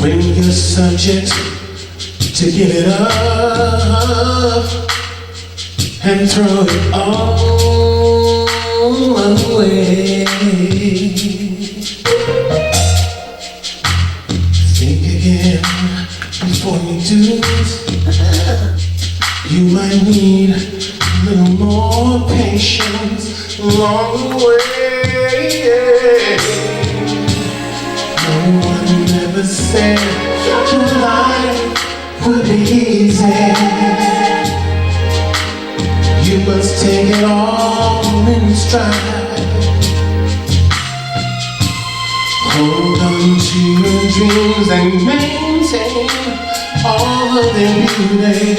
when you're subject to give it up and throw it all away. Think again before you do it. You might need a little more patience along the way. No one ever said your life would be easy. You must take it all in stride. Hold on to your dreams and maintain all of their beauty.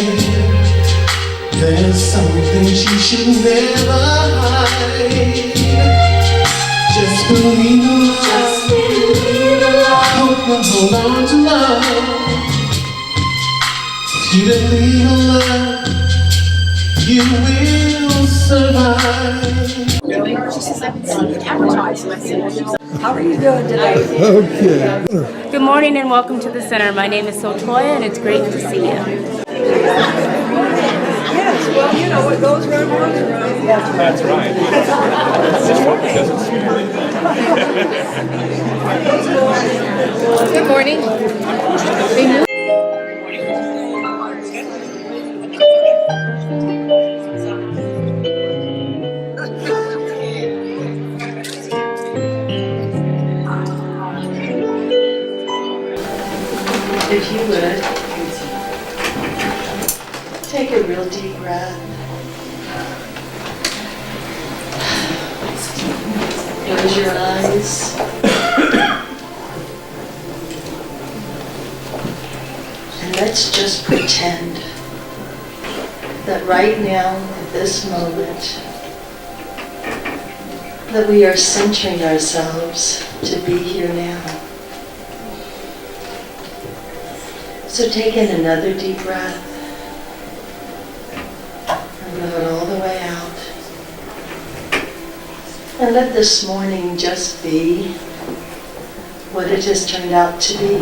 There's some things you should never hide. Just believe in love. I hope you hold on to love. If you believe in love, you will survive. Really? She says, I've been seeing it advertised. And I said, how are you doing today? Okay. Good morning and welcome to the center. My name is Sotoya and it's great to see you. Yes, well, you know, what goes around comes around. That's right. Just hope it doesn't scare you. Good morning. If you would, take a real deep breath. Close your eyes. And let's just pretend that right now, at this moment, that we are centering ourselves to be here now. So take in another deep breath and blow it all the way out. And let this morning just be what it has turned out to be.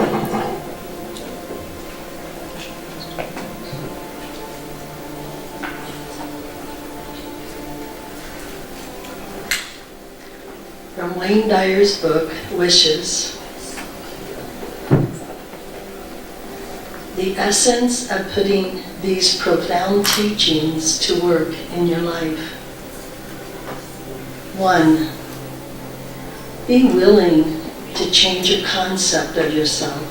From Wayne Dyer's book, Wishes. The essence of putting these profound teachings to work in your life. 1, be willing to change your concept of yourself,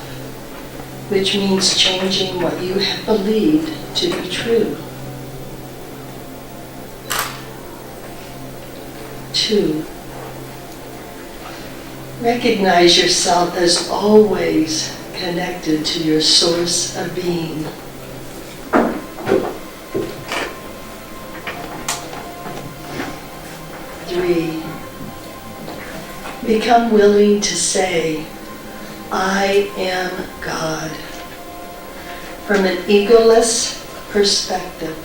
which means changing what you have believed to be true. 2, recognize yourself as always connected to your source of being. 3, become willing to say, I am God, from an egoless perspective.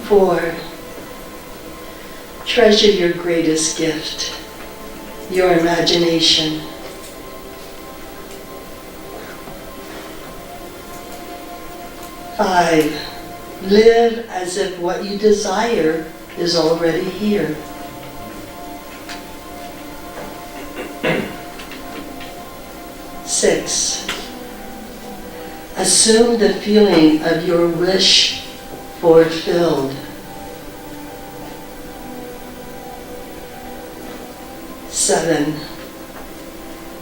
4, treasure your greatest gift, your imagination. 5, live as if what you desire is already here. 6, assume the feeling of your wish fulfilled. 7,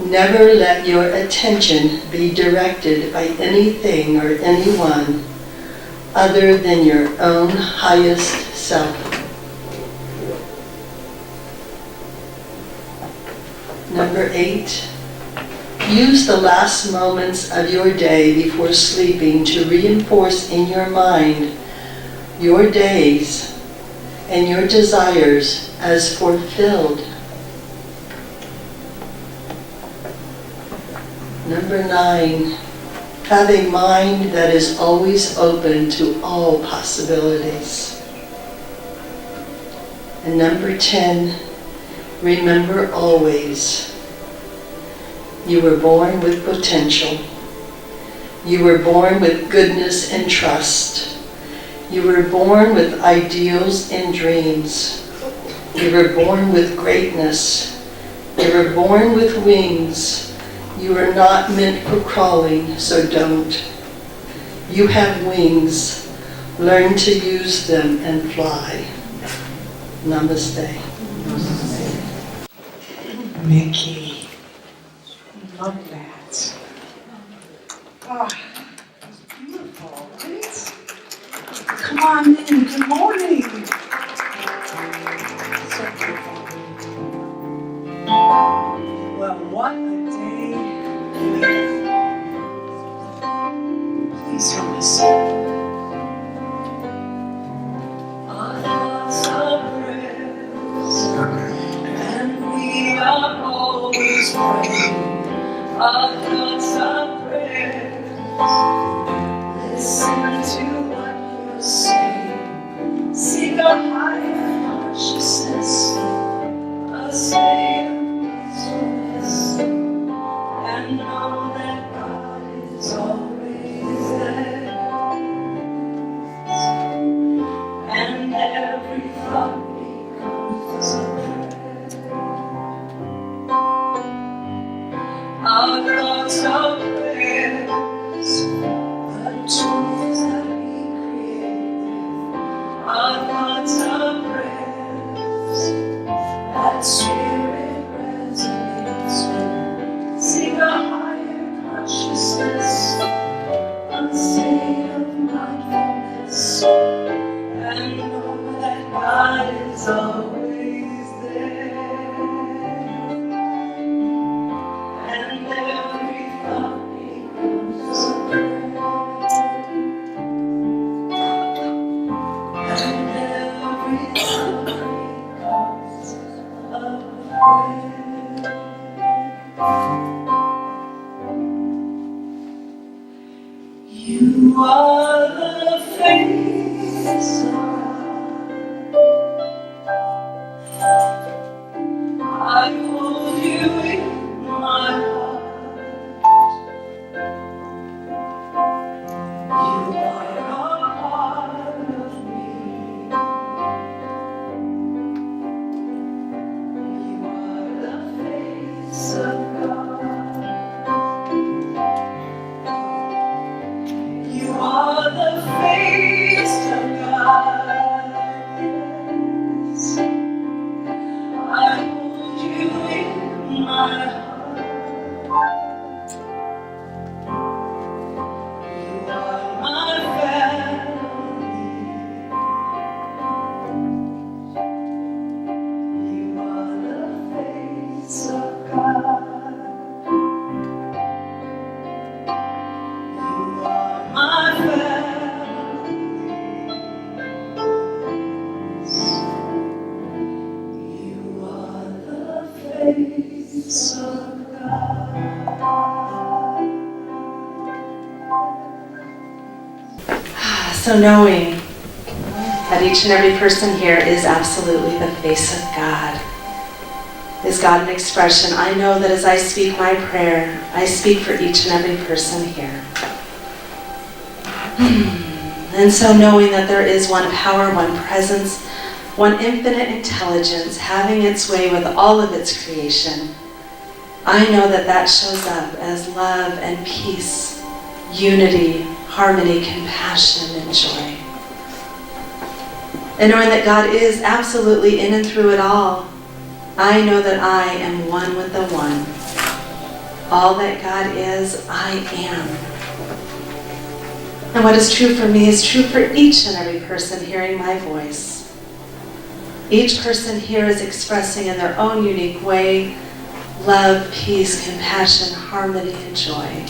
never let your attention be directed by anything or anyone other than your own highest self. Number 8, use the last moments of your day before sleeping to reinforce in your mind your days and your desires as fulfilled. Number 9, have a mind that is always open to all possibilities. And number 10, remember always, You were born with potential. You were born with goodness and trust. You were born with ideals and dreams. You were born with greatness. You were born with wings. You are not meant for crawling, so don't. You have wings. Learn to use them and fly. Namaste. Mickey. Love that. Oh, beautiful, right? Come on in. Good morning. So beautiful. Well, what a day. Please help me sing. Our thoughts are prayers, and we are always praying. Our thoughts are prayers. Listen to what you're saying. Seek a higher consciousness, a state of peacefulness, and know that God is always there. And every thought becomes a prayer. Our thoughts are prayers, the truths that we create. Our thoughts are prayers, that spirit resonates with. Seek a higher consciousness, a state of mindfulness, and know that God is always there. And every thought becomes a prayer. And every thought becomes a prayer. You are the face of God. I hold you in my heart. You are a part of me. You are the face of God. You are the face of God. Yes. I hold you in my heart. You are my family. You are the face of God. You are my family. You are the face of So knowing that each and every person here is absolutely the face of God. Is God an expression? I know that as I speak my prayer, I speak for each and every person here. And so knowing that there is one power, one presence, one infinite intelligence having its way with all of its creation, I know that that shows up as love and peace, unity, harmony, compassion, and joy. And knowing that God is absolutely in and through it all, I know that I am one with the one. All that God is, I am. And what is true for me is true for each and every person hearing my voice. Each person here is expressing in their own unique way love, peace, compassion, harmony, and joy.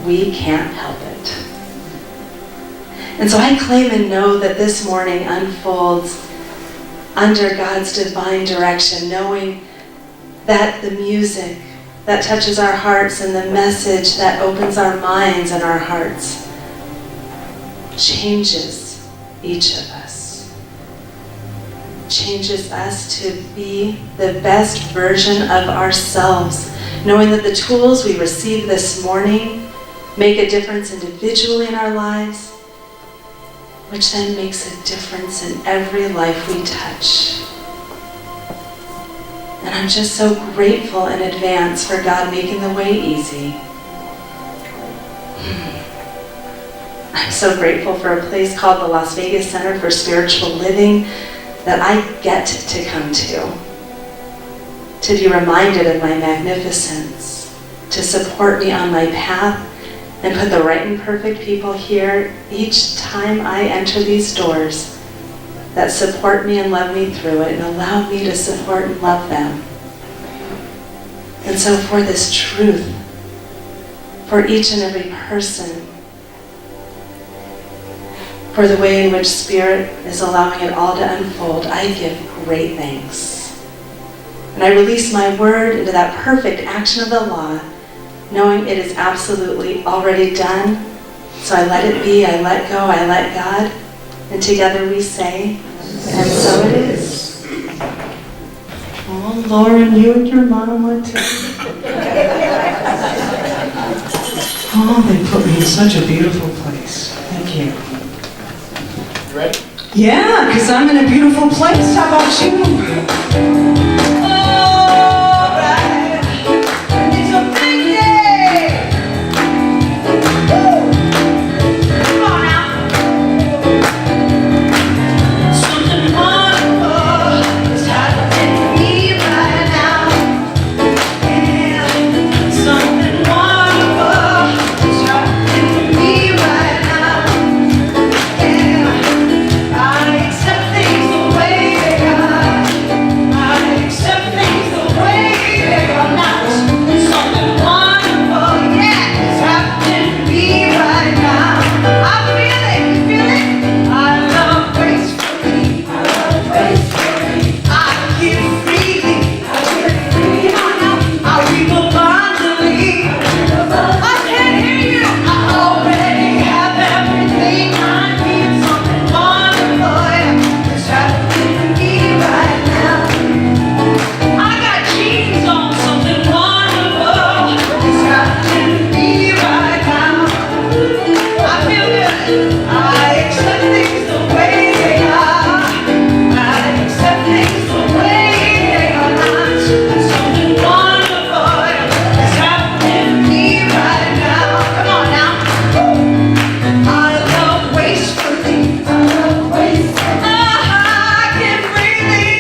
We can't help it. And so I claim and know that this morning unfolds under God's divine direction, knowing that the music that touches our hearts and the message that opens our minds and our hearts changes each of us. changes us to be the best version of ourselves, knowing that the tools we received this morning make a difference individually in our lives, which then makes a difference in every life we touch. And I'm just so grateful in advance for God making the way easy. I'm so grateful for a place called the Las Vegas Center for Spiritual Living that I get to come to be reminded of my magnificence, to support me on my path, and put the right and perfect people here each time I enter these doors that support me and love me through it and allow me to support and love them. And so for this truth, for each and every person, for the way in which Spirit is allowing it all to unfold, I give great thanks. And I release my word into that perfect action of the law, knowing it is absolutely already done. So I let it be, I let go, I let God, and together we say, and so it is. Oh, Lauren, you and your mom went to. Oh, they put me in such a beautiful place. Thank you. You ready? Yeah, because I'm in a beautiful place. How about you? All right. It's a big day. Woo! Come on now. Something wonderful is happening to me right now. Yeah. Something wonderful is happening to me right now. Yeah. I accept things the way they are. I accept things the way they are now. Something wonderful, yeah, is happening to me right now. I feel it, you feel it? I love gracefully. I love gracefully. I give freely. I give freely. Come on now. I weep abundantly. I can't hear you. I already have everything I need. Something wonderful is happening to me right now. I got jeans on. Something wonderful is happening to me right now. I feel good. I accept things the way they are. I accept things the way they are not. Something wonderful is happening to me right now. Come on now. I love wastefully. I love wastefully. I give freely.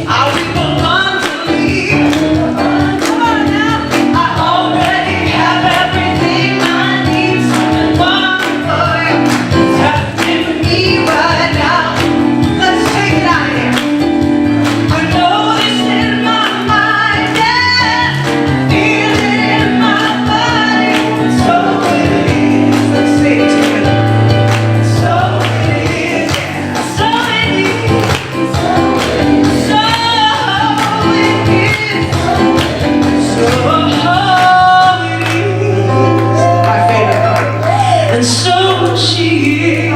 I weep abundantly. Come on now. I already have everything I need. Something wonderful is happening to me right now. Let's take it out here. I know this in my mind, yeah. Feel it in my body. So it is. Let's say it together. So it is, yeah. So it is. So it is. So it is. My favorite part. And so she is.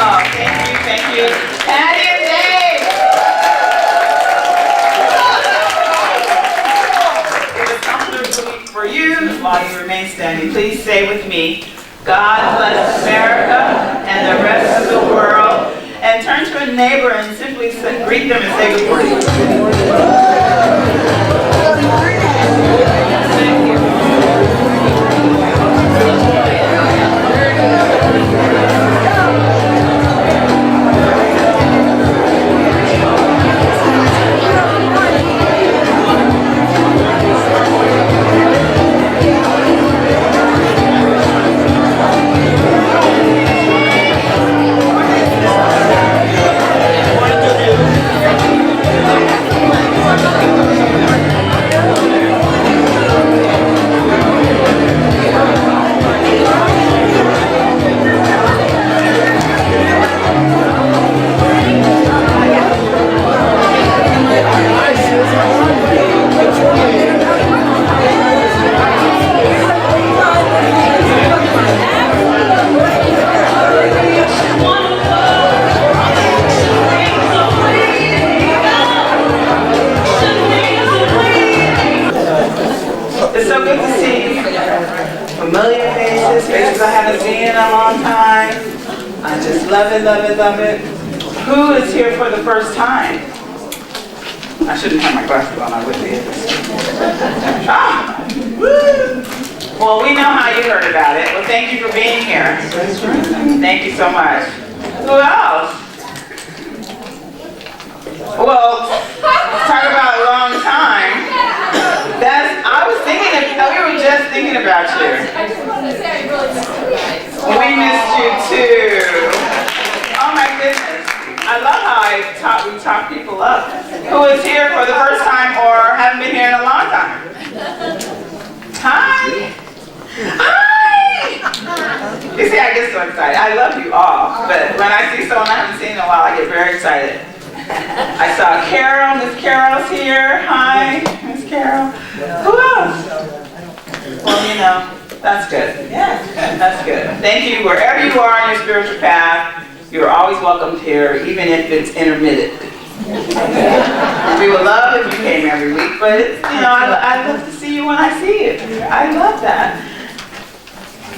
Oh, thank you. Patty and Dave. It was comfortable for you while you remain standing. Please say with me, God bless America and the rest of the world. And turn to a neighbor and simply greet them and say good morning. Thank you. faces, faces I haven't seen in a long time. I just love it, love it, love it. Who is here for the first time? I shouldn't have my glasses on, I wouldn't be able to see. Ah! Woo! Well, we know how you heard about it. Well, thank you for being here. Thank you so much. Who else? Well, talk about a long time. I was thinking we were just thinking about you. I just wanted to say I really missed you guys. We missed you too. Oh my goodness. I love how we talk people up. Who is here for the first time or haven't been here in a long time? Hi. Hi. You see, I get so excited. I love you all, but when I see someone I haven't seen in a while, I get very excited. I saw Carol. Miss Carol's here. Hi, Miss Carol. Who else? Well, you know, that's good. Yeah, that's good. Thank you. Wherever you are on your spiritual path, you're always welcomed here, even if it's intermittent. We would love if you came every week, but you know, I love to see you when I see you. I love that.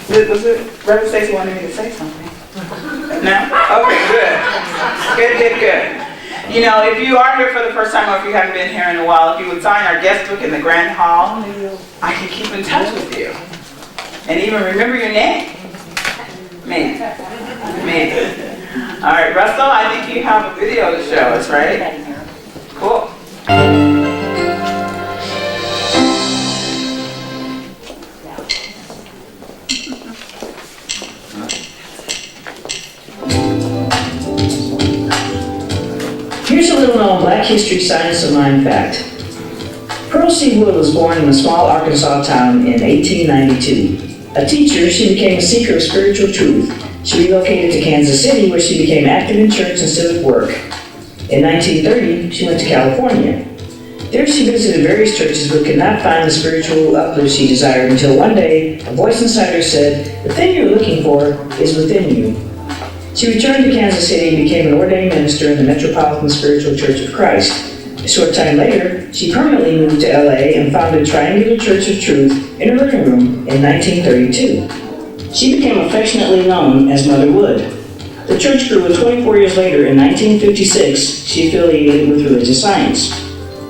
Was it Reverend Stacy wanted me to say something? No? Okay, good. Good, good, good. You know, if you are here for the first time or if you haven't been here in a while, if you would sign our guest book in the Grand Hall, I can keep in touch with you. And even remember your name. Man. All right, Russell, I think you have a video to show us, right? Cool. Here's a little known Black History Science of Mind fact. Pearl C. Wood was born in a small Arkansas town in 1892. A teacher, she became a seeker of spiritual truth. She relocated to Kansas City, where she became active in church and civic work. In 1930, she went to California. There she visited various churches but could not find the spiritual uplift she desired until one day, a voice inside her said, "The thing you're looking for is within you." She returned to Kansas City and became an ordained minister in the Metropolitan Spiritual Church of Christ. A short time later, she permanently moved to LA and founded Triangular Church of Truth in her living room in 1932. She became affectionately known as Mother Wood. The church grew, and 24 years later, in 1956, she affiliated with Religious Science.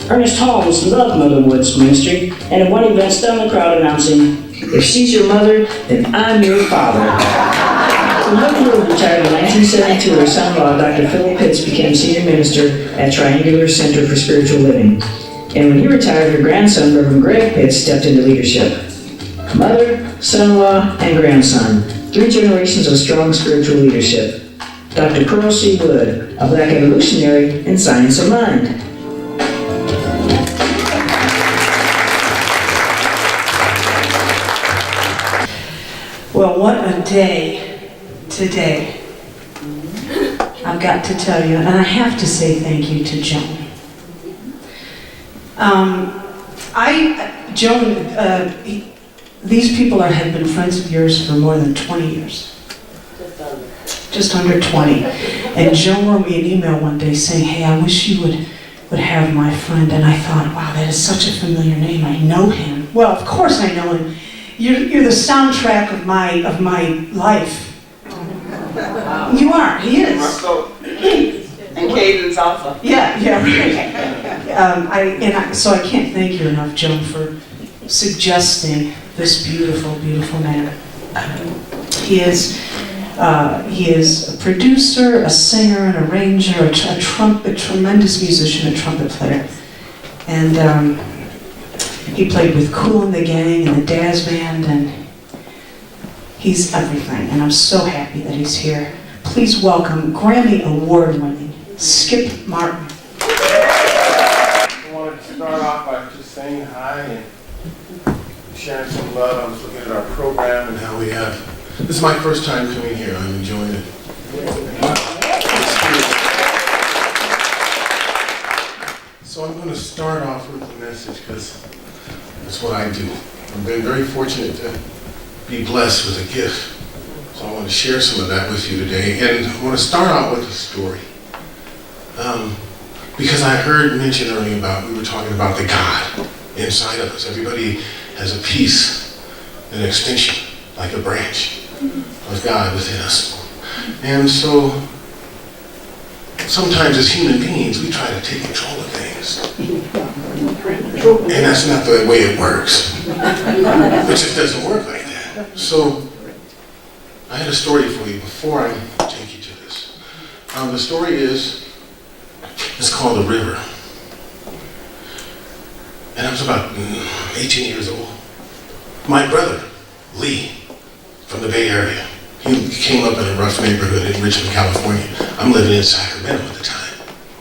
Ernest Holmes loved Mother Wood's ministry, and at one event stunned the crowd announcing, "If she's your mother, then I'm your father." When Mother Wood retired in 1972, her son-in-law, Dr. Philip Pitts, became senior minister at Triangular Center for Spiritual Living. And when he retired, her grandson, Reverend Greg Pitts, stepped into leadership. Mother, son-in-law, and grandson, 3 generations of strong spiritual leadership. Dr. Pearl C. Wood, a Black evolutionary in science of mind. Well, what a day today. I've got to tell you, and I have to say thank you to Joan. These people have been friends of yours for more than 20 years. Just under 20. And Joan wrote me an email one day saying, "Hey, I wish you would have my friend." And I thought, wow, that is such a familiar name. I know him. Well, of course I know him. You're the soundtrack of my life. You are. He is. And Caden's also. Yeah, right. So I can't thank you enough, Joan, for suggesting this beautiful, beautiful man. He is a producer, a singer, an arranger, a tremendous musician, a trumpet player. And he played with Kool and the Gang and the Dazz Band, and he's everything. And I'm so happy that he's here. Please welcome Grammy Award-winning Skip Martin. I wanted to start off by just saying hi and sharing some love. I was looking at our program and how we have. This is my first time coming here. I'm enjoying it. So I'm going to start off with a message because that's what I do. I've been very fortunate to be blessed with a gift. So I want to share some of that with you today. And I want to start out with a story. Because I heard mentioned earlier we were talking about the God inside of us. Everybody has a piece, an extension like a branch of God within us. And so sometimes as human beings, we try to take control of things. And that's not the way it works. It just doesn't work like that. So I had a story for you before I take you to this. The story it's called The River. And I was about 18 years old. My brother, Lee, from the Bay Area, he came up in a rough neighborhood in Richmond, California. I'm living in Sacramento at the time.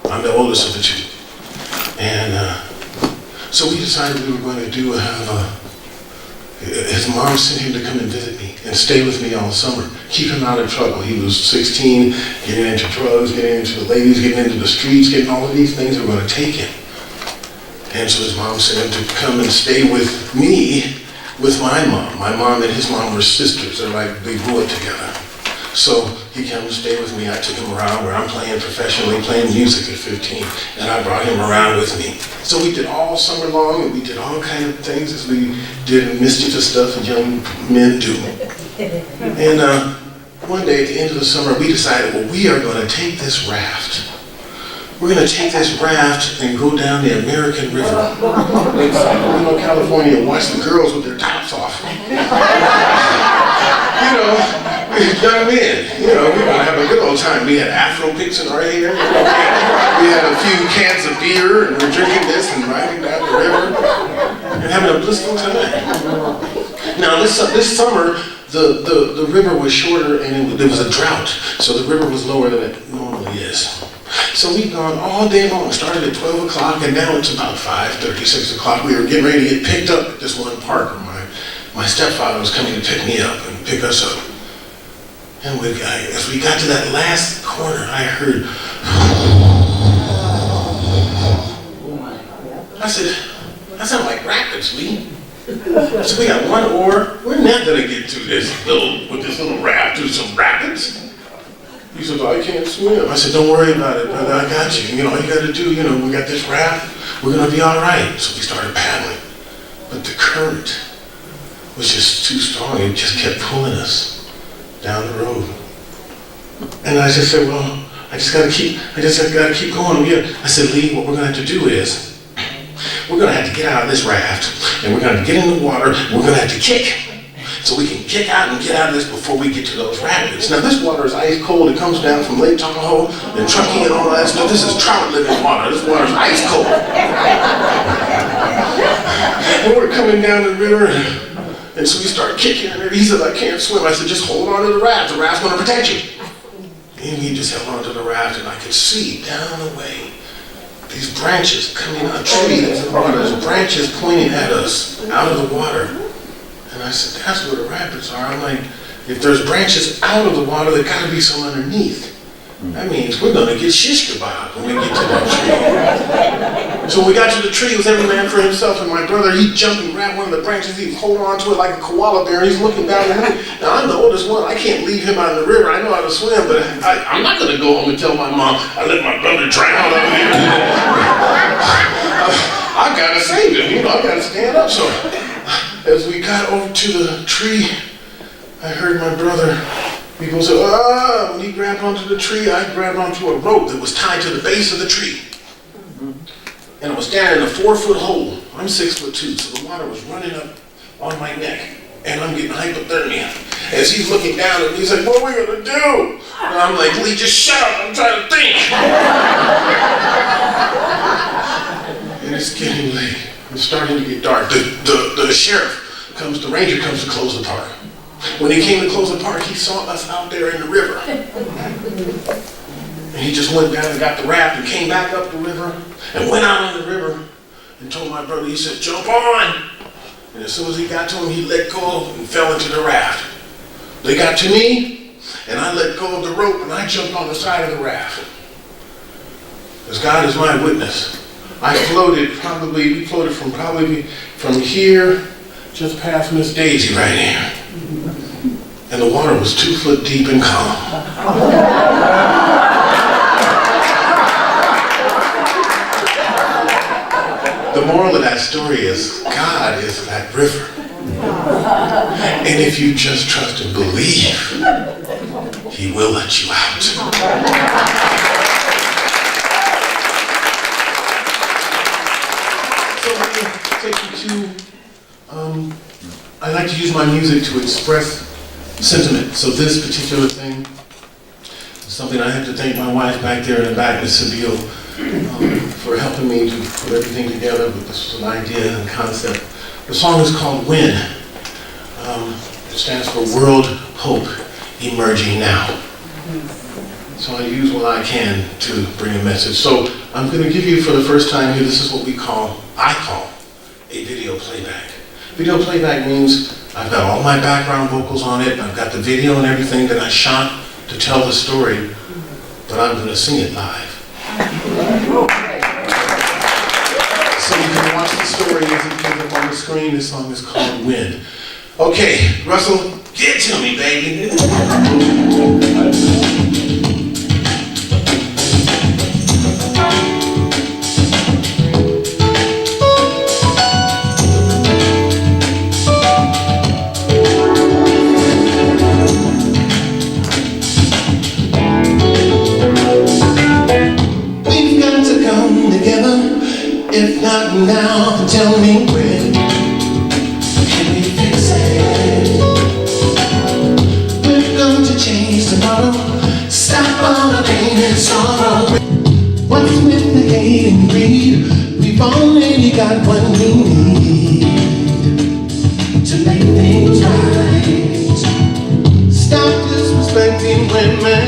I'm the oldest of the two. And so we decided we were going to his mom sent him to come and visit me and stay with me all summer. Keep him out of trouble. He was 16, getting into drugs, getting into the ladies, getting into the streets, getting all of these things that were going to take him. And so his mom sent him to come and stay with me, with my mom. My mom and his mom were sisters. They grew up together. So he came to stay with me. I took him around where I'm playing professionally, playing music at 15, and I brought him around with me. So we did all summer long, and we did all kinds of things as we did mischievous stuff that young men do. And one day at the end of the summer, we decided, well, we are going to take this raft. We're going to take this raft and go down the American River. California, watch the girls with their tops off. Young men, we're going to have a good old time. We had Afro picks in our hair. We had a few cans of beer, and we're drinking this and riding down the river and having a blissful time. Now, this summer, the river was shorter and there was a drought, so the river was lower than it normally is. So we've gone all day long. Started at 12 o'clock, and now it's about 5:30, 6 o'clock. We were getting ready to get picked up at this one park where my stepfather was coming to pick me up and pick us up. And as we got to that last corner, I heard, I said, that sounds like rapids, Lee. So we got one oar. We're not going to get through this little raft through some rapids. He said, well, I can't swim. I said, don't worry about it, brother. I got you. All you got to do, we got this raft. We're going to be all right. So we started paddling. But the current was just too strong. It just kept pulling us down the road. And I just said, well, I just got to keep going. I said, Lee, what we're going to have to do is, we're going to have to get out of this raft, and we're going to get in the water, and we're going to have to kick. So we can kick out and get out of this before we get to those rapids. Now this water is ice cold. It comes down from Lake Tahoe and Truckee and all that stuff. This is trout living water. This water is ice cold. And we're coming down the river, and so we start kicking, and he said, I can't swim. I said, just hold on to the raft. The raft's going to protect you. And he just held on to the raft, and I could see down the way these branches coming out of the tree that's in the water. There's branches pointing at us out of the water. And I said, that's where the rapids are. I'm like, if there's branches out of the water, there got to be some underneath. That means we're going to get shish kebab when we get to that tree. So when we got to the tree, it was every man for himself. And my brother, he jumped and grabbed one of the branches. He was holding on to it like a koala bear. He's looking down at me. Now, I'm the oldest one. I can't leave him out in the river. I know how to swim, but I'm not going to go home and tell my mom, I let my brother drown over here. I've got to save him. I've got to stand up. So as we got over to the tree, I heard my brother, people say, when he grabbed onto the tree, I grabbed onto a rope that was tied to the base of the tree. And I was standing in a 4-foot hole. I'm 6'2", so the water was running up on my neck. And I'm getting hypothermia. As he's looking down at me, he's like, what are we gonna do? And I'm like, Lee, just shut up, I'm trying to think. And it's getting late. It's starting to get dark. The sheriff comes, the ranger comes to close the park. When he came to close the park, he saw us out there in the river. And he just went down and got the raft and came back up the river and went out on the river and told my brother, he said, jump on. And as soon as he got to him, he let go and fell into the raft. They got to me, and I let go of the rope and I jumped on the side of the raft. As God is my witness, we floated from here just past Miss Daisy right here. And the water was 2 foot deep and calm. The moral of that story is God is that river. And if you just trust and believe, he will let you out. So let me take you to, I like to use my music to express sentiment. So this particular thing is something I have to thank my wife back there in the back, Miss Sabille, for helping me to put everything together. But this was an idea and concept. The song is called When. It stands for World Hope Emerging Now. So I use what I can to bring a message. So I'm going to give you for the first time here, this is what I call a video playback. Video playback means I've got all my background vocals on it, I've got the video and everything that I shot to tell the story, but I'm going to sing it live. So you can watch the story as it comes up on the screen. This song is called When. Okay, Russell, get to me, baby. We've got to come together. If not now, then tell me when. Can we fix it? We're going to change tomorrow. Stop all the pain and sorrow. What's with the hate and greed? We've already got what we need to make things right. Stop disrespecting women.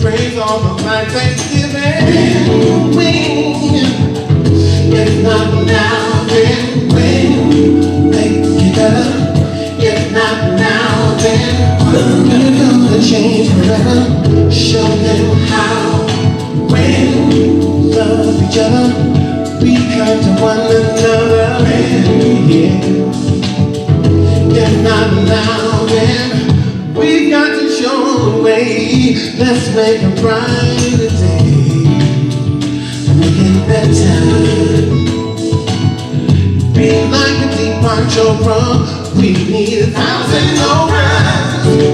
Praise all the life Thanksgiving. If not now, then when? Make it better. If not now, then we're gonna change forever. Show them how. When love each other, be kind to one another. Yeah. If not now, then we've got to show the way. Let's make a brighter day. Make it better. Be like a deep poncho from. We need 1,000 oranges.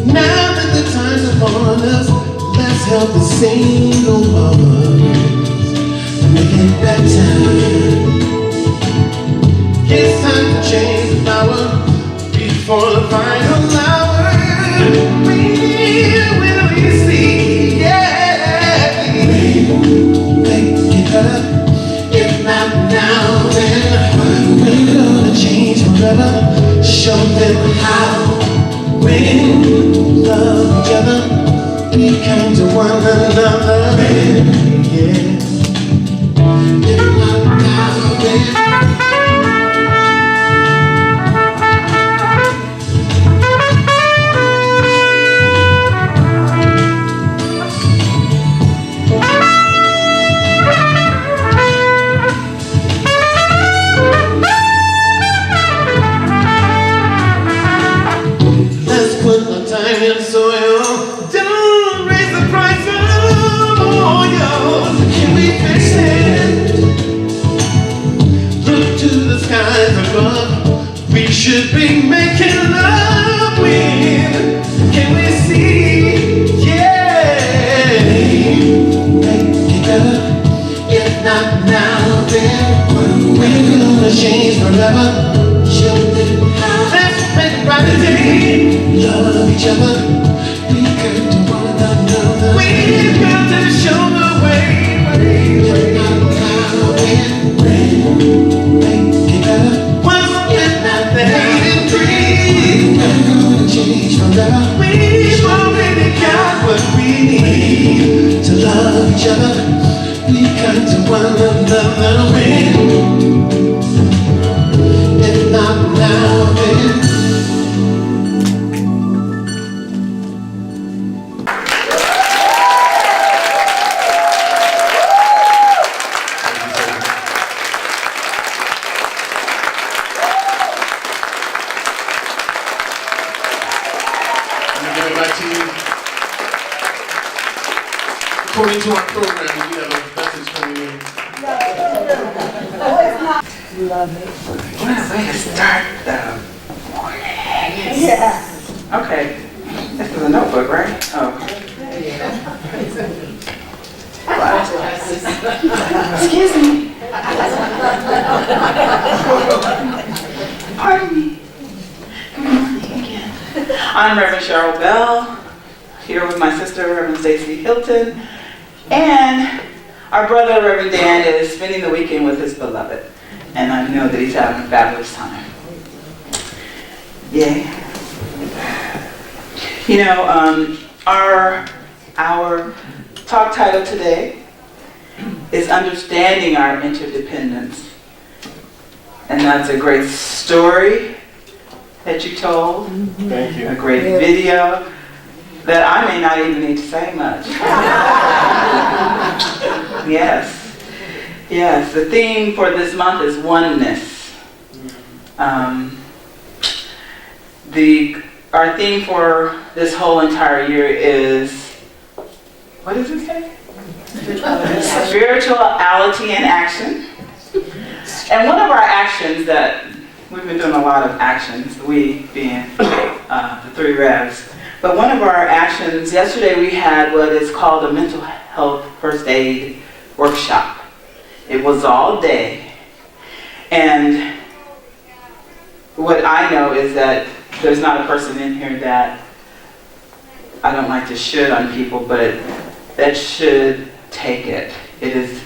Now that the time's upon us, let's help the single mothers make it better. It's time to change the power before the final hour. Will you see? Yeah. Make it better. If not now, then we're gonna change forever. Show them how. When love each other, be kind to one another. Yeah. If not now, then. And soil, don't raise the price of oil. Can we fix it? Look to the skies above. We should be making love with. Can we see? Yeah. Make it better. If not now, then we're gonna change forever. Show them how. Let's make a brighter day. Love each other, be good to one another. We've got to show the way. If not now, then when? Make it better. Once if not the hate and greed, we're gonna change forever. We've already got what we need to love each other, be kind to one another. When? If not now, then. According to our program, we have a message coming in. Love it. What a way to start the morning. Yeah. Okay, this is a notebook, right? Oh. Wow. Excuse me. Pardon me. Good morning again. I'm Reverend Cheryl Bell, here with my sister, Reverend Stacy Hilton, and our brother, Reverend Dan, is spending the weekend with his beloved, and I know that he's having a fabulous time. Yay. You know, our talk title today is Understanding Our Interdependence. And that's a great story that you told. Thank you. A great video that I may not even need to say much. Yes. Yes, the theme for this month is oneness. Our theme for this whole entire year is, what does it say? Spirituality in action. And one of our actions that, we've been doing a lot of actions, we being the three Revs, but one of our actions, yesterday we had what is called a mental health first aid workshop. It was all day. And what I know is that there's not a person in here that, I don't like to should on people, but that should take it. It is,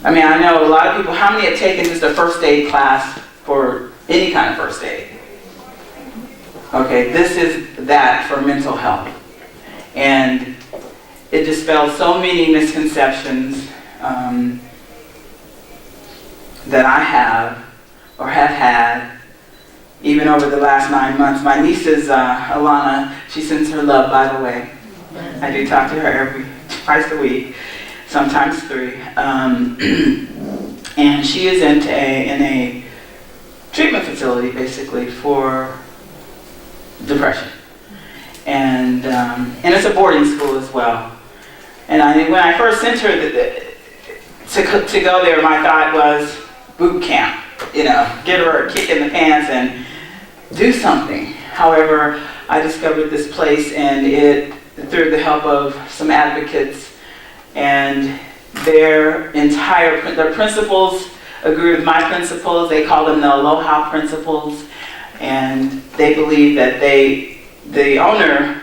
I mean, I know a lot of people, how many have taken just a first aid class for any kind of first aid? Okay, this is that for mental health. And it dispels so many misconceptions that I have or have had even over the last 9 months. My niece is Alana. She sends her love, by the way. I do talk to her twice a week, sometimes 3. And she is in a treatment facility, basically, for depression. And it's a boarding school as well. And when I first sent her to go there, my thought was boot camp. You know, give her a kick in the pants and do something. However, I discovered this place, and it, through the help of some advocates, and their principles agree with my principles. They call them the Aloha principles, and they believe that the owner,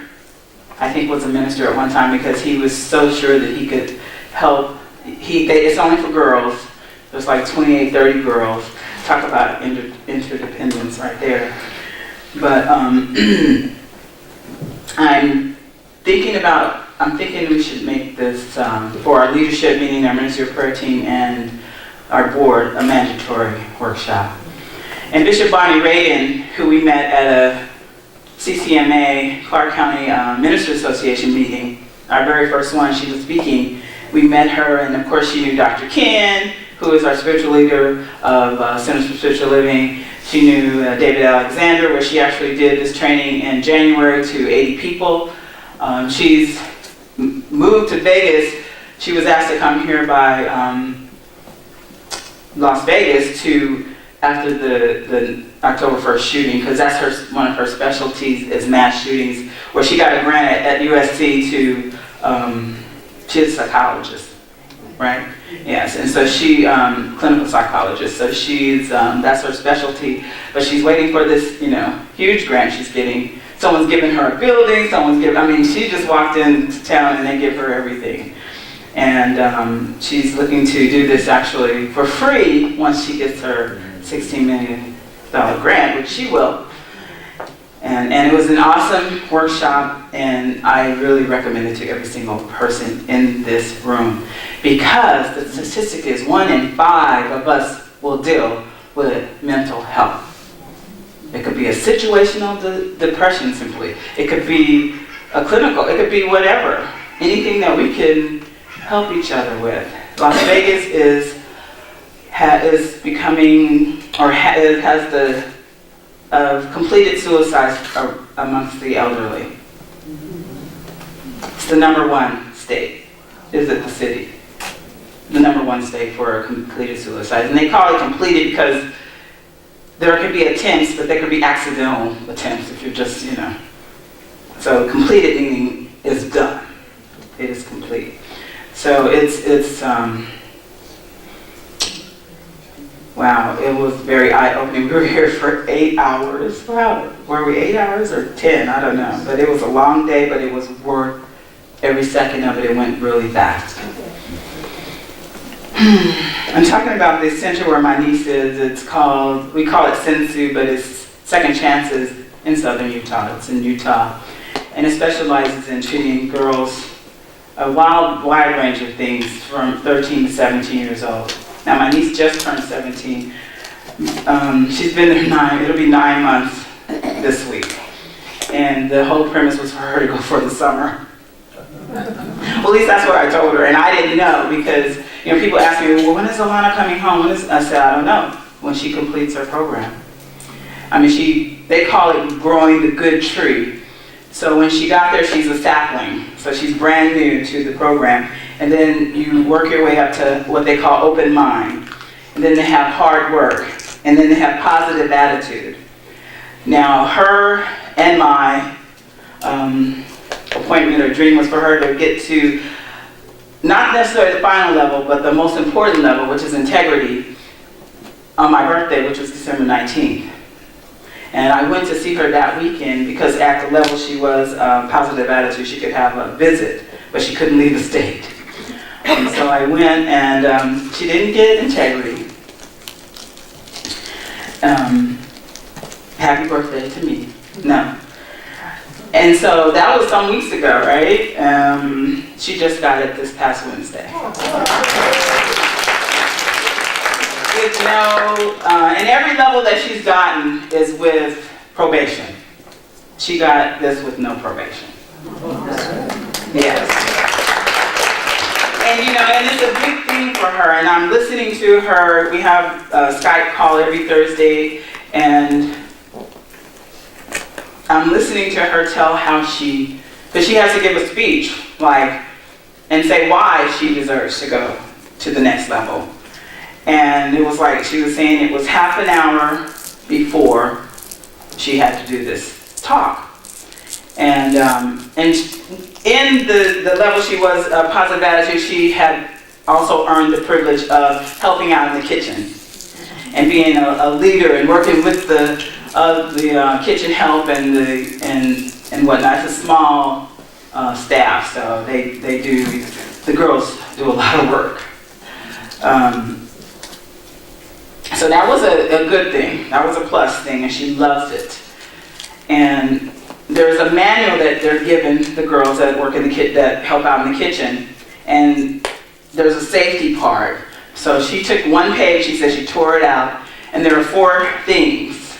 I think, was a minister at one time, because he was so sure that he could help. It's only for girls. There's like 28, 30 girls. Talk about interdependence right there. But I'm thinking we should make this, for our leadership, meaning our ministry of prayer team and our board, a mandatory workshop. And Bishop Bonnie Reagan, who we met at a CCMA, Clark County Minister Association meeting, our very first one, she was speaking. We met her, and of course she knew Dr. Ken, who is our spiritual leader of Centers for Spiritual Living. She knew David Alexander, where she actually did this training in January to 80 people. She's moved to Vegas. She was asked to come here by Las Vegas after the October 1st shooting, because that's one of her specialties is mass shootings, where she got a grant at USC to, she's a psychologist, right? Yes, and so she, clinical psychologist, so she's, that's her specialty, but she's waiting for this, huge grant she's getting. Someone's giving her a building, she just walked into town and they give her everything. And she's looking to do this actually for free once she gets her $16 million grant, which she will. And it was an awesome workshop, and I really recommend it to every single person in this room, because the statistic is 1 in 5 of us will deal with mental health. It could be a situational depression simply. It could be a clinical, it could be whatever. Anything that we can help each other with. Las Vegas is becoming, or has the completed suicides amongst the elderly. It's the #1 state. Is it the city? the #1 state for completed suicide. And they call it completed because there could be attempts, but there could be accidental attempts if you're just, So completed meaning is done. It is complete. So wow, it was very eye-opening. We were here for 8 hours. Wow, were we 8 hours or 10? I don't know. But it was a long day, but it was worth every second of it. It went really fast. I'm talking about this center where my niece is. We call it Sensu, but it's Second Chances in southern Utah. It's in Utah. And it specializes in treating girls a wide range of things from 13 to 17 years old. Now my niece just turned 17. She's been there it'll be 9 months this week. And the whole premise was for her to go for the summer. Well, at least that's what I told her, and I didn't know because people ask me, well, when is Alana coming home? I said, I don't know, when she completes her program. They call it growing the good tree. So when she got there, she's a sapling. So she's brand new to the program. And then you work your way up to what they call open mind. And then they have hard work. And then they have positive attitude. Now, her and my appointment or dream was for her to get to not necessarily the final level, but the most important level, which is integrity, on my birthday, which was December 19th. And I went to see her that weekend because at the level she was, positive attitude, she could have a visit, but she couldn't leave the state. And so I went, and she didn't get integrity. Happy birthday to me. No. And so that was some weeks ago, right? She just got it this past Wednesday. With and every level that she's gotten is with probation. She got this with no probation. Yes. And and it's a big thing for her. And I'm listening to her. We have a Skype call every Thursday, and I'm listening to her tell how because she has to give a speech, and say why she deserves to go to the next level. And it was like she was saying it was half an hour before she had to do this talk. And in the level she was positive attitude, she had also earned the privilege of helping out in the kitchen and being a leader and working with the kitchen help and whatnot. It's a small staff, so the girls do a lot of work. So that was a good thing. That was a plus thing, and she loves it. And there's a manual that they're giving the girls that work that help out in the kitchen, and there's a safety part. So she took one page. She said she tore it out, and there are 4 things,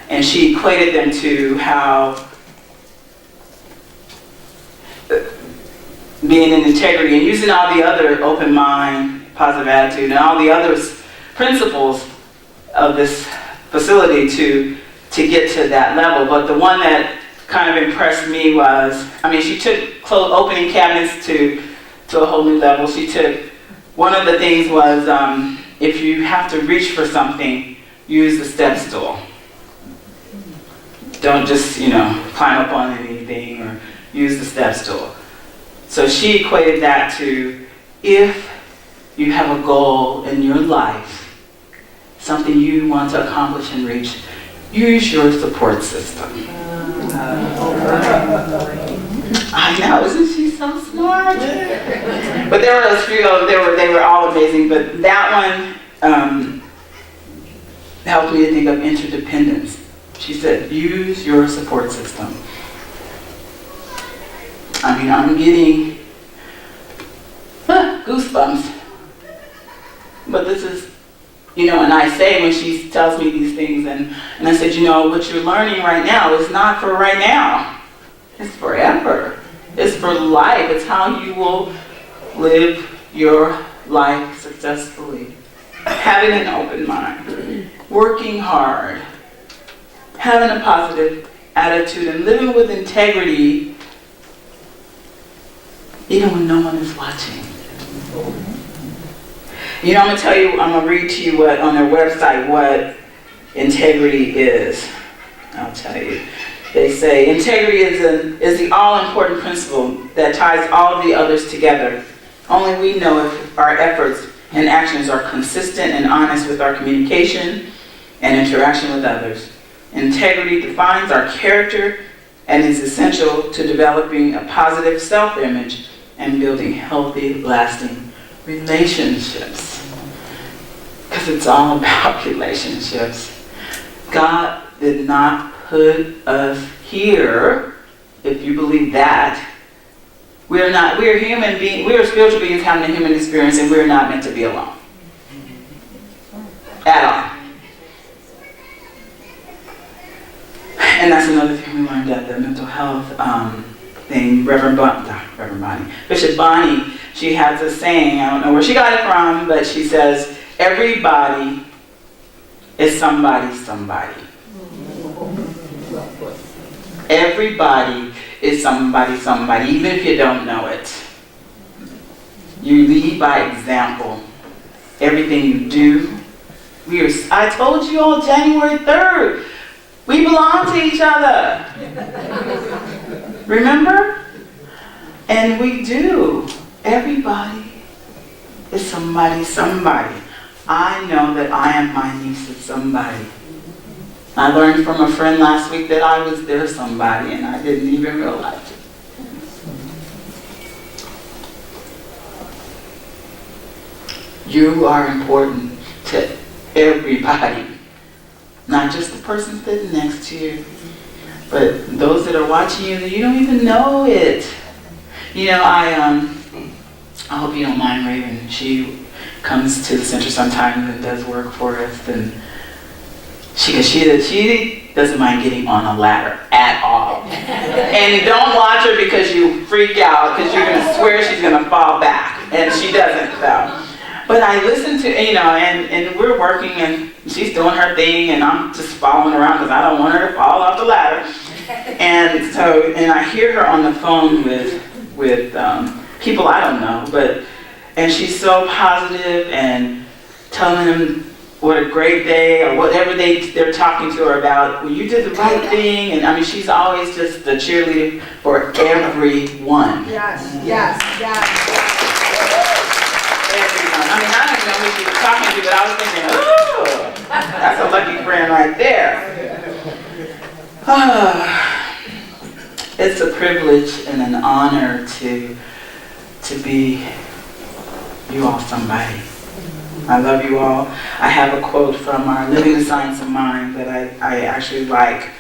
and she equated them to how being in integrity and using all the other open mind, positive attitude, and all the other principles of this facility to get to that level. But the one that kind of impressed me was, she took opening cabinets to a whole new level. One of the things was, if you have to reach for something, use the step stool. Don't just, climb up on anything, or use the step stool. So she equated that to, if you have a goal in your life, something you want to accomplish and reach, use your support system. I know, isn't she so smart? But there were a few of them, they were all amazing, but that one helped me to think of interdependence. She said, use your support system. I'm getting goosebumps. But this is, and I say when she tells me these things, and I said, what you're learning right now is not for right now. It's forever. It's for life. It's how you will live your life successfully. Having an open mind, working hard, having a positive attitude, and living with integrity even when no one is watching. You know, I'm gonna read to you what on their website what integrity is. I'll tell you. They say integrity is the all-important principle that ties all of the others together. Only we know if our efforts and actions are consistent and honest with our communication and interaction with others. Integrity defines our character and is essential to developing a positive self-image and building healthy, lasting relationships. Because it's all about relationships. God did not put us here, if you believe that. We're human beings, we are spiritual beings having a human experience, and we're not meant to be alone. At all. And that's another thing we learned at the mental health thing. Bishop Bonnie, she has a saying, I don't know where she got it from, but she says, everybody is somebody's somebody. Everybody is somebody's somebody, even if you don't know it. You lead by example. Everything you do. I told you on January 3rd, we belong to each other. Remember? And we do. Everybody is somebody's somebody. I know that I am my niece's somebody. I learned from a friend last week that I was their somebody, and I didn't even realize it. You are important to everybody, not just the person sitting next to you, but those that are watching you that you don't even know it. You know, I hope you don't mind Raven. She comes to the center sometimes and does work for us, and she doesn't mind getting on a ladder at all. And don't watch her because you freak out, because you're going to swear she's going to fall back, and she doesn't though. But I listen to, and we're working, and she's doing her thing, and I'm just following around because I don't want her to fall off the ladder. And so, and I hear her on the phone with people I don't know, and she's so positive and telling them what a great day or whatever they're talking to her about. Well, you did the right thing, and I mean, she's always just the cheerleader for everyone. Yes, yes, yes. Everyone. I mean, I don't know who she was talking to, but I was thinking, oh, that's a lucky friend right there. It's a privilege and an honor to be you all somebody. I love you all. I have a quote from our Living the Science of Mind that I actually like.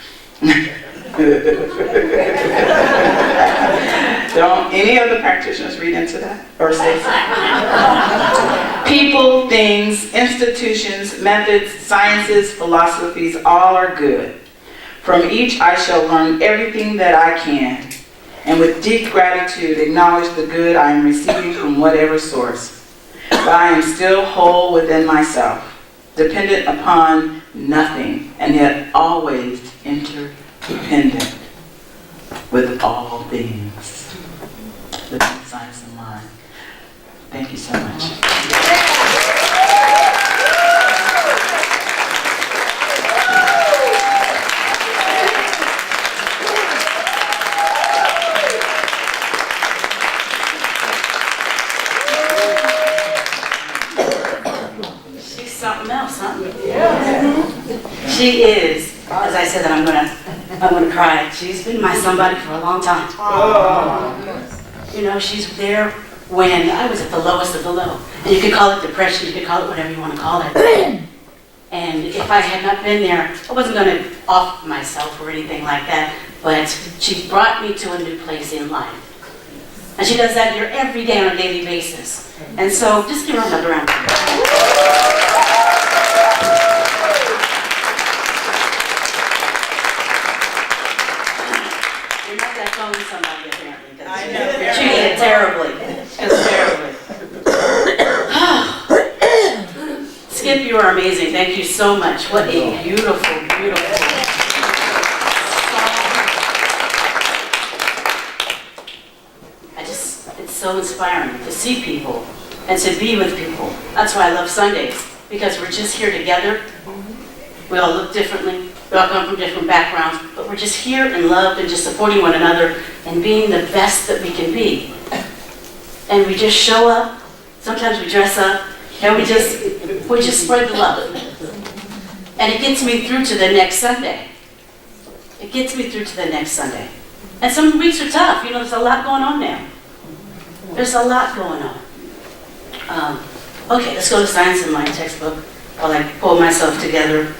Don't any of the practitioners read into that or say something? People, things, institutions, methods, sciences, philosophies, all are good. From each I shall learn everything that I can, and with deep gratitude acknowledge the good I am receiving from whatever source. But I am still whole within myself, dependent upon nothing, and yet always interdependent with all things. The science of mind. Thank you so much. Something else, huh? Yeah. She is, as I said, that I'm gonna cry. She's been my somebody for a long time. Oh. You know, she's there when I was at the lowest of the low. And you could call it depression, you could call it whatever you want to call it. And if I had not been there, I wasn't gonna off myself or anything like that, but she brought me to a new place in life. And she does that here every day on a daily basis. And so just give her another round. Somebody apparently. I know. Treating it terribly. Just terribly. Skip, you are amazing. Thank you so much. What a beautiful, beautiful song. It's so inspiring to see people and to be with people That's why I love Sundays, because we're just here together. We all look differently. We all come from different backgrounds, but we're just here in love and just supporting one another and being the best that we can be. And we just show up. Sometimes we dress up, and we just spread the love. And it gets me through to the next Sunday. It gets me through to the next Sunday. And some weeks are tough. You know, there's a lot going on now. There's a lot going on. Okay, let's go to Science in My textbook while I pull myself together.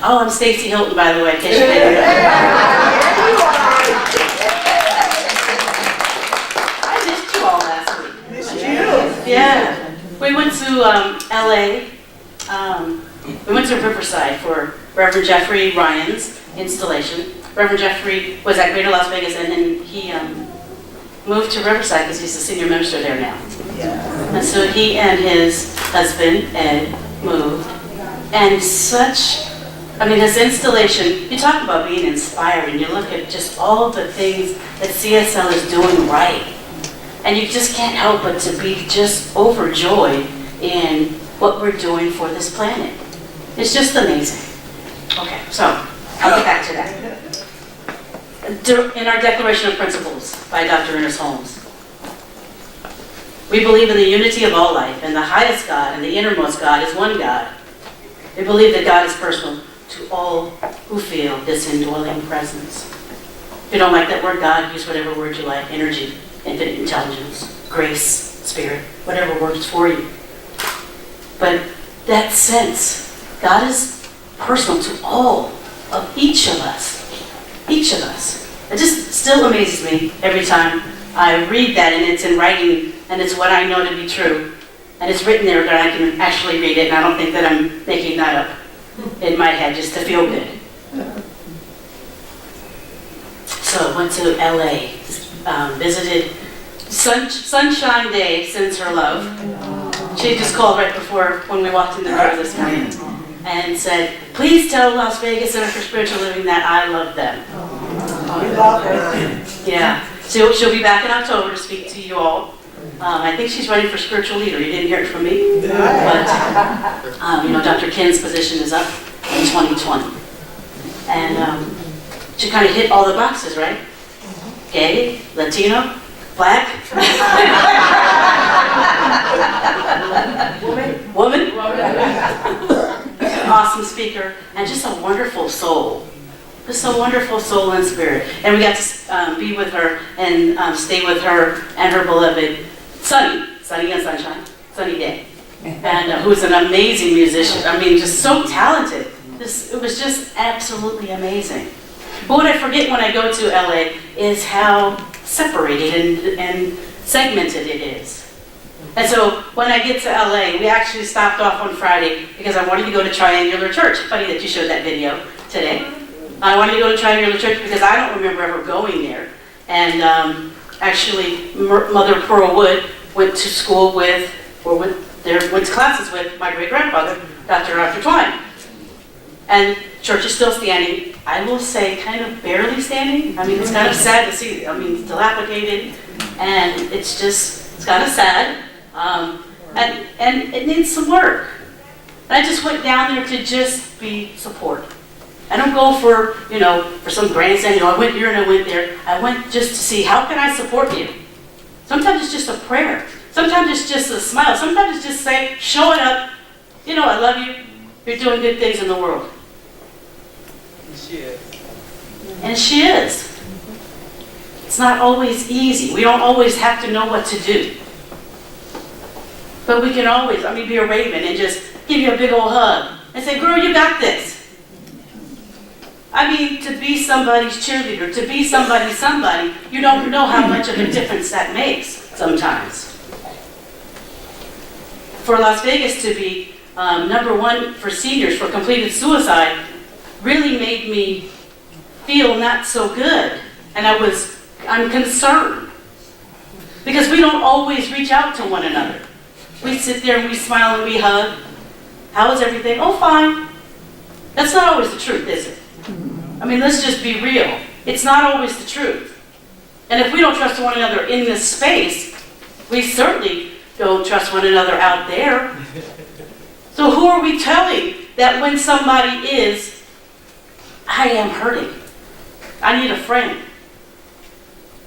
Oh, I'm Stacy Hilton, by the way, in case you didn't know. I missed you all last week. Missed you? Yeah. We went to LA. We went to Riverside for Reverend Jeffrey Ryan's installation. Reverend Jeffrey was at Greater Las Vegas, and then he moved to Riverside because he's the senior minister there now. Yeah. And so he and his husband, Ed, moved. And his installation, you talk about being inspiring. You look at just all the things that CSL is doing right. And you just can't help but to be just overjoyed in what we're doing for this planet. It's just amazing. Okay, so I'll get back to that. In our Declaration of Principles by Dr. Ernest Holmes, we believe in the unity of all life, and the highest God and the innermost God is one God. We believe that God is personal to all who feel this indwelling presence. If you don't like that word God, use whatever word you like: energy, infinite intelligence, grace, spirit, whatever works for you. But that sense, God is personal to all of each of us. Each of us. It just still amazes me every time I read that, and it's in writing, and it's what I know to be true. And it's written there that I can actually read it, and I don't think that I'm making that up in my head just to feel good. So I went to LA, visited Sunshine Day sends her love. She just called right before when we walked in the door this morning and said, please tell Las Vegas Center for Spiritual Living that I love them. We love her. Yeah. So she'll be back in October to speak to you all. I think she's running for spiritual leader. You didn't hear it from me. But, Dr. Ken's position is up in 2020. And she kind of hit all the boxes, right? Gay, Latino, Black, woman, awesome speaker, and just a wonderful soul. Just a wonderful soul and spirit. And we got to be with her and stay with her and her beloved Sunny and Sunshine, Sunny Day, and who's an amazing musician. I mean, just so talented. It was just absolutely amazing. But what I forget when I go to LA is how separated and segmented it is. And so when I get to LA, we actually stopped off on Friday because I wanted to go to Triangular Church. Funny that you showed that video today. I wanted to go to Triangular Church because I don't remember ever going there. And actually, Mother Pearl Wood went to school went to classes with my great-grandfather, Dr. Arthur Twine. And church is still standing. I will say kind of barely standing. I mean, it's kind of sad to see. I mean, it's dilapidated, and it's kind of sad. And it needs some work. And I just went down there to just be support. I don't go for some grandstand, I went here and I went there. I went just to see, how can I support you? Sometimes it's just a prayer. Sometimes it's just a smile. Sometimes it's just say, show it up. I love you. You're doing good things in the world. She is. And she is. It's not always easy. We don't always have to know what to do. But we can always, be a raven and just give you a big old hug and say, girl, you got this. To be somebody's cheerleader, to be somebody, you don't know how much of a difference that makes sometimes. For Las Vegas to be #1 for seniors for completed suicide really made me feel not so good. And I'm concerned. Because we don't always reach out to one another. We sit there and we smile and we hug. How is everything? Oh, fine. That's not always the truth, is it? Let's just be real. It's not always the truth. And if we don't trust one another in this space, We certainly don't trust one another out there. So who are we telling that when somebody is, I am hurting, I need a friend,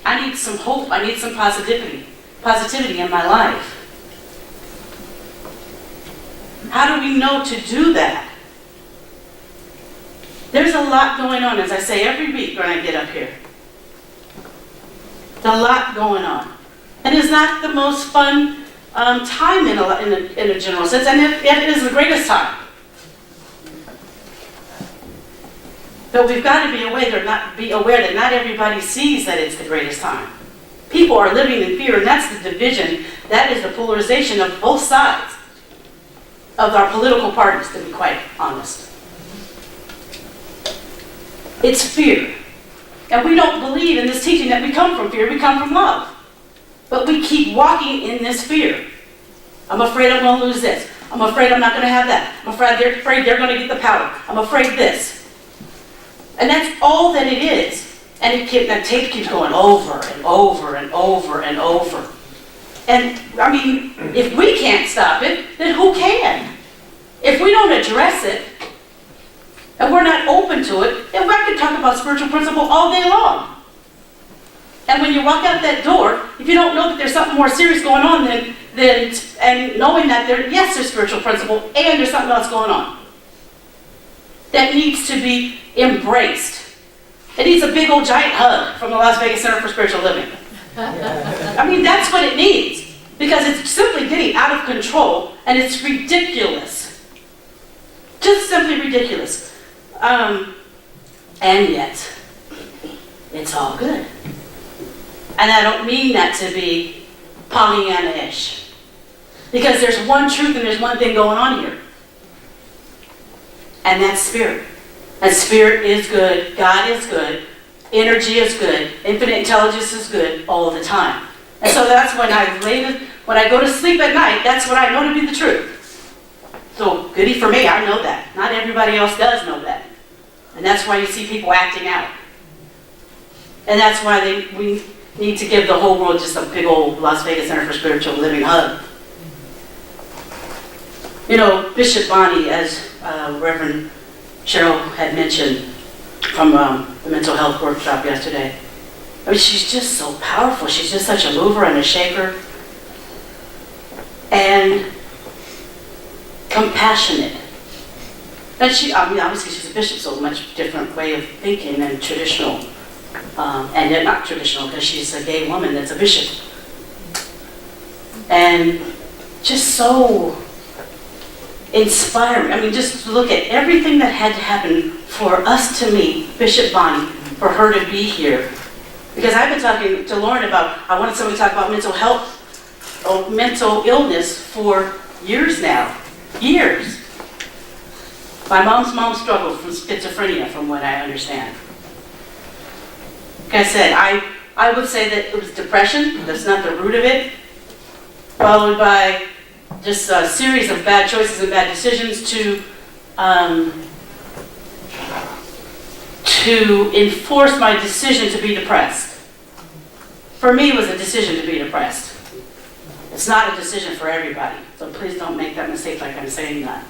I need some hope, I need some positivity in my life? How do we know to do that? There's a lot going on, as I say every week when I get up here. There's a lot going on. And it's not the most fun time in a general sense, and it is the greatest time. But we've got to be aware that not everybody sees that it's the greatest time. People are living in fear, and that's the division. That is the polarization of both sides of our political parties, to be quite honest. It's fear. And we don't believe in this teaching that we come from fear, we come from love. But we keep walking in this fear. I'm afraid I'm going to lose this. I'm afraid I'm not going to have that. I'm afraid they're going to get the power. I'm afraid this. And that's all that it is. And that tape keeps going over and over and over and over. And, I mean, if we can't stop it, then who can? If we don't address it, and we're not open to it, then I could talk about spiritual principle all day long. And when you walk out that door, if you don't know that there's something more serious going on and knowing that there's spiritual principle, and there's something else going on that needs to be embraced. It needs a big old giant hug from the Las Vegas Center for Spiritual Living. I mean, that's what it needs, because it's simply getting out of control, and it's ridiculous. Just simply ridiculous. And yet, it's all good. And I don't mean that to be Pollyanna-ish, because there's one truth and there's one thing going on here. And that's spirit. And spirit is good, God is good, energy is good, infinite intelligence is good all the time. And so that's when I go to sleep at night, that's what I know to be the truth. So goody for me, I know that. Not everybody else does know that. And that's why you see people acting out. And that's why we need to give the whole world just a big old Las Vegas Center for Spiritual Living hug. You know, Bishop Bonnie, as Reverend Cheryl had mentioned from the mental health workshop yesterday, I mean, she's just so powerful. She's just such a mover and a shaker. And compassionate. And obviously she's a bishop, so a much different way of thinking than traditional. And yet not traditional, because she's a gay woman that's a bishop. And just so inspiring. I mean, just look at everything that had to happen for us to meet Bishop Bonnie, for her to be here. Because I've been talking to Lauren about, I wanted somebody to talk about mental health, or mental illness for years now. Years. My mom's mom struggled from schizophrenia, from what I understand. Like I said, I would say that it was depression, that's not the root of it, followed by just a series of bad choices and bad decisions to enforce my decision to be depressed. For me, it was a decision to be depressed. It's not a decision for everybody, so please don't make that mistake like I'm saying that.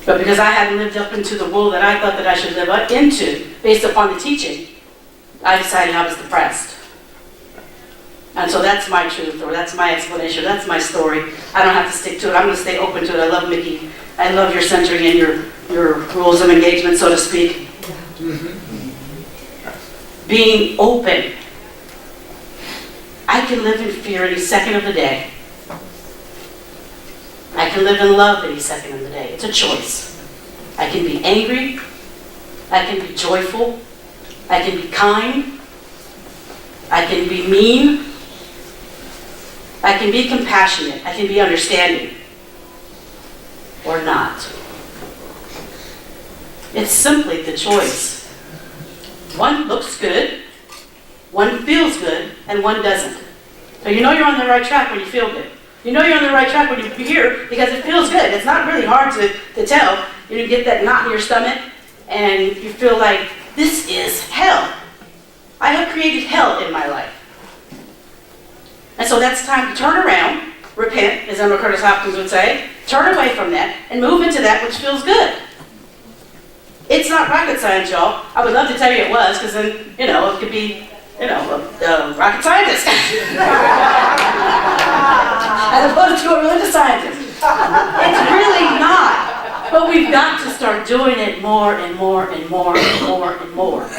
But because I hadn't lived up into the role that I thought that I should live up into, based upon the teaching, I decided I was depressed. And so that's my truth, or that's my explanation, that's my story. I don't have to stick to it. I'm going to stay open to it. I love Mickey. I love your centering and your rules of engagement, so to speak. Being open. I can live in fear any second of the day. I can live in love any second of the day. It's a choice. I can be angry. I can be joyful. I can be kind. I can be mean. I can be compassionate. I can be understanding. Or not. It's simply the choice. One looks good, one feels good, and one doesn't. So you know you're on the right track when you feel good. You know you're on the right track when you're here because it feels good. It's not really hard to tell. You get that knot in your stomach and you feel like, this is hell. I have created hell in my life. And so that's time to turn around, repent, as Emma Curtis Hopkins would say, turn away from that and move into that which feels good. It's not rocket science, y'all. I would love to tell you it was, because then, it could be, a rocket scientist. As opposed to a religious scientist. It's really not. But we've got to start doing it more and more and more and more and more.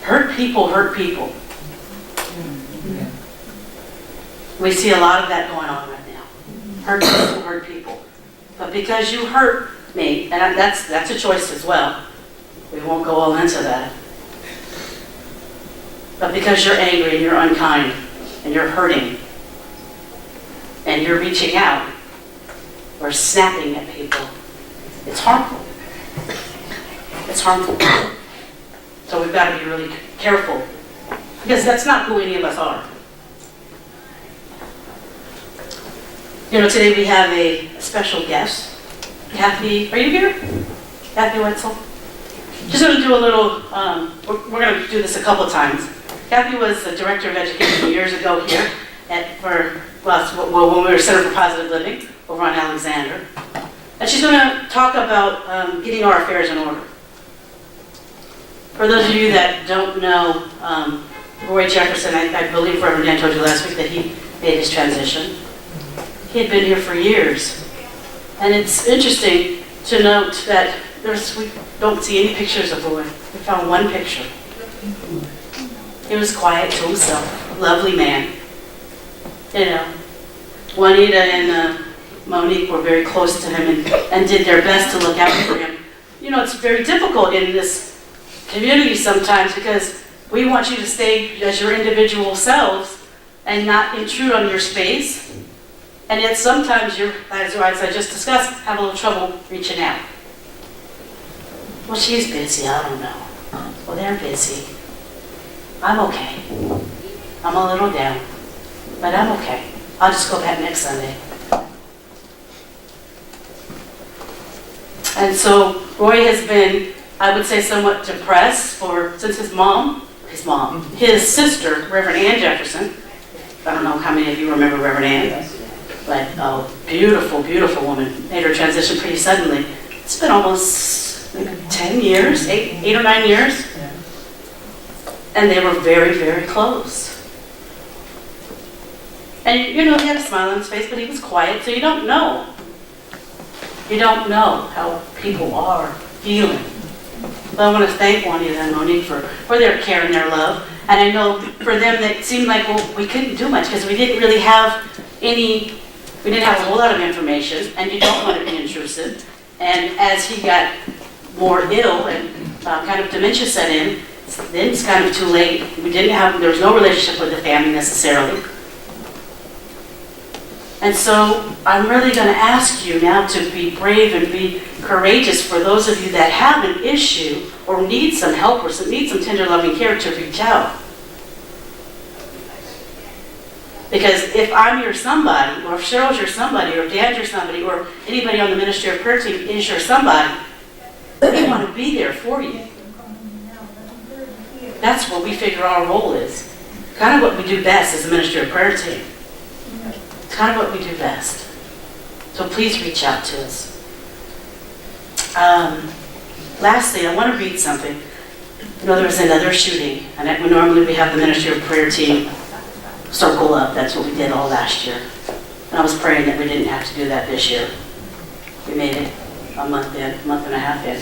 Hurt people hurt people. We see a lot of that going on right now. Hurt people hurt people. But because you hurt me, and that's a choice as well. We won't go all into that. But because you're angry and you're unkind and you're hurting and you're reaching out or snapping at people, it's harmful. It's harmful. So we've got to be really careful, because that's not who any of us are. Today we have a special guest. Kathy, are you here? Kathy Lvcsl? Just going to do a little, we're going to do this a couple times. Kathy was the Director of Education years ago here when we were Center for Positive Living over on Alexander. And she's going to talk about getting our affairs in order. For those of you that don't know, Roy Jefferson, I believe Reverend Dan told you last week that he made his transition. He had been here for years. And it's interesting to note that we don't see any pictures of Roy. We found one picture. He was quiet to himself, a lovely man. Juanita and Monique were very close to him and did their best to look out for him. It's very difficult in this community sometimes, because we want you to stay as your individual selves and not intrude on your space. And yet sometimes as I just discussed, have a little trouble reaching out. Well, she's busy, I don't know. Well, they're busy. I'm okay. I'm a little down, but I'm okay. I'll just go back next Sunday. And so Roy has been, I would say, somewhat depressed since his sister, Reverend Ann Jefferson. I don't know how many of you remember Reverend Ann, but a beautiful, beautiful woman, made her transition pretty suddenly. It's been almost maybe 10 years, 8 or 9 years. And they were very, very close. And he had a smile on his face, but he was quiet, so you don't know. You don't know how people are feeling. But I want to thank Juanita and Monique for their care and their love. And I know for them that it seemed like, we couldn't do much because we didn't really have a whole lot of information, and you don't want to be intrusive. And as he got more ill and kind of dementia set in, then it's kind of too late. There was no relationship with the family necessarily. And so I'm really going to ask you now to be brave and be courageous for those of you that have an issue or need some help or need some tender loving care to reach out. Because if I'm your somebody, or if Cheryl's your somebody, or if Dan's your somebody, or anybody on the Ministry of Prayer team is your somebody, we want to be there for you. That's what we figure our role is. Kind of what we do best as a Ministry of Prayer team. It's kind of what we do best. So please reach out to us. Lastly, I want to read something. There was another shooting, and normally we have the Ministry of Prayer team circle up. That's what we did all last year. And I was praying that we didn't have to do that this year. We made it a month and a half in.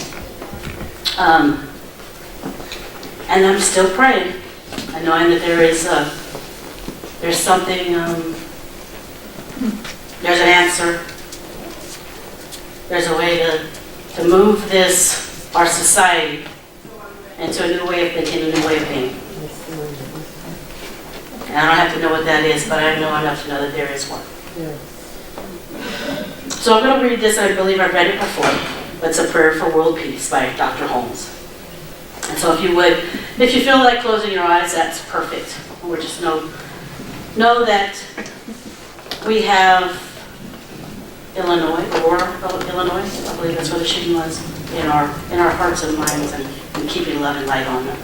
And I'm still praying. I know that there's something, there's an answer. There's a way to move our society into a new way of thinking, a new way of being. And I don't have to know what that is, but I know enough to know that there is one. So I'm going to read this. I believe I've read it before. It's a prayer for world peace by Dr. Holmes. And so if you feel like closing your eyes, that's perfect. We're just know that we have Illinois, I believe that's where the shooting was. in our hearts and minds, and keeping love and light on them.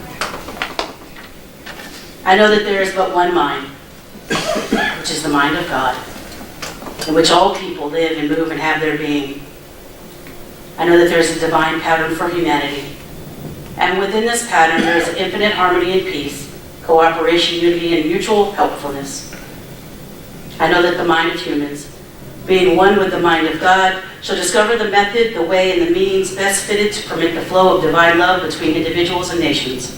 I know that there is but one mind, which is the mind of God, in which all people live and move and have their being. I know that there is a divine pattern for humanity, and within this pattern there is infinite harmony and peace, cooperation, unity, and mutual helpfulness. I know that the mind of humans, being one with the mind of God, shall discover the method, the way, and the means best fitted to permit the flow of divine love between individuals and nations.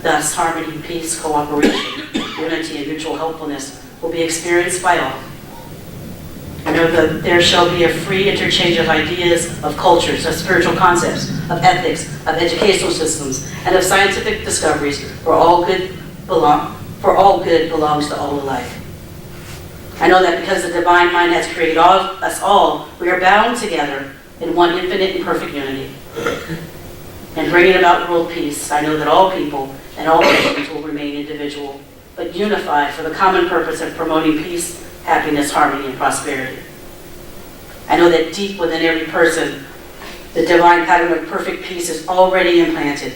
Thus, harmony, peace, cooperation, unity, and mutual helpfulness will be experienced by all. I know that there shall be a free interchange of ideas, of cultures, of spiritual concepts, of ethics, of educational systems, and of scientific discoveries, for all good belongs to all alike. I know that because the divine mind has created us all, we are bound together in one infinite and perfect unity. In bringing about world peace, I know that all people and all nations will remain individual, but unified for the common purpose of promoting peace, happiness, harmony, and prosperity. I know that deep within every person, the divine pattern of perfect peace is already implanted.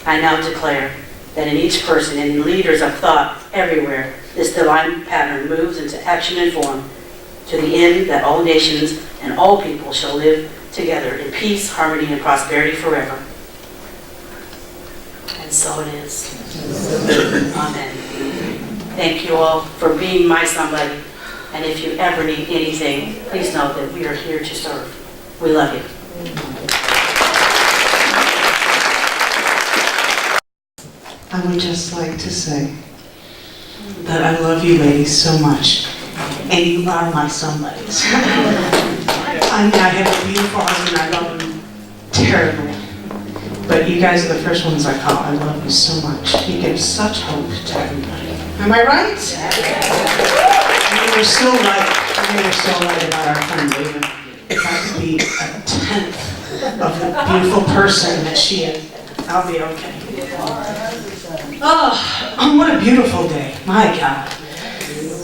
I now declare that in each person and in leaders of thought everywhere, this divine pattern moves into action and form to the end that all nations and all people shall live together in peace, harmony, and prosperity forever. And so it is. Amen. Thank you all for being my somebody. And if you ever need anything, please know that we are here to serve. We love you. I would just like to say that I love you ladies so much, and you are my somebodies. I have a beautiful husband, I love him terribly, but you guys are the first ones I call. I love you so much. You give such hope to everybody. Am I right? You were so right. You were so right about our friend David. If I could be a tenth of the beautiful person that she is, I'll be okay. Oh, what a beautiful day. My God.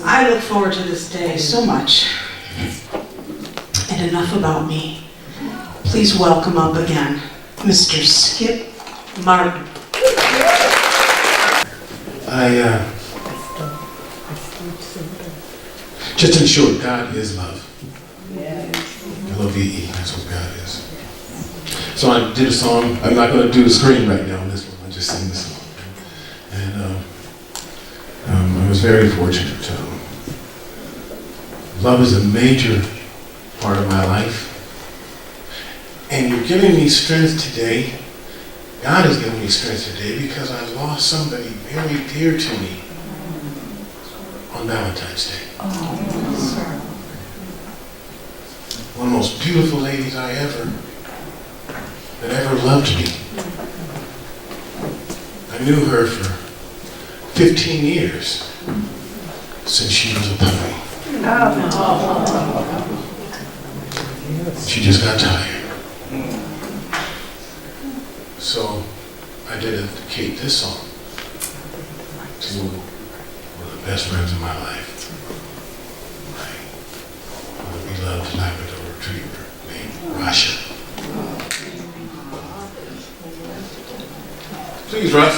I look forward to this day so much. And enough about me. Please welcome up again, Mr. Skip Martin. Just in short, God is love. L-O-V-E, that's what God is. So I did a song. I'm not going to do the screen right now on this one. I'll just sing this song. And I was very fortunate. Love is a major part of my life. And you're giving me strength today. God is giving me strength today because I lost somebody very dear to me on Valentine's Day. One of the most beautiful ladies that ever loved me. I knew her for 15 years since she was a puppy. She just got tired. So I dedicate this song to one of the best friends of my life. My beloved Labrador retriever named Rasha. Please, Russ.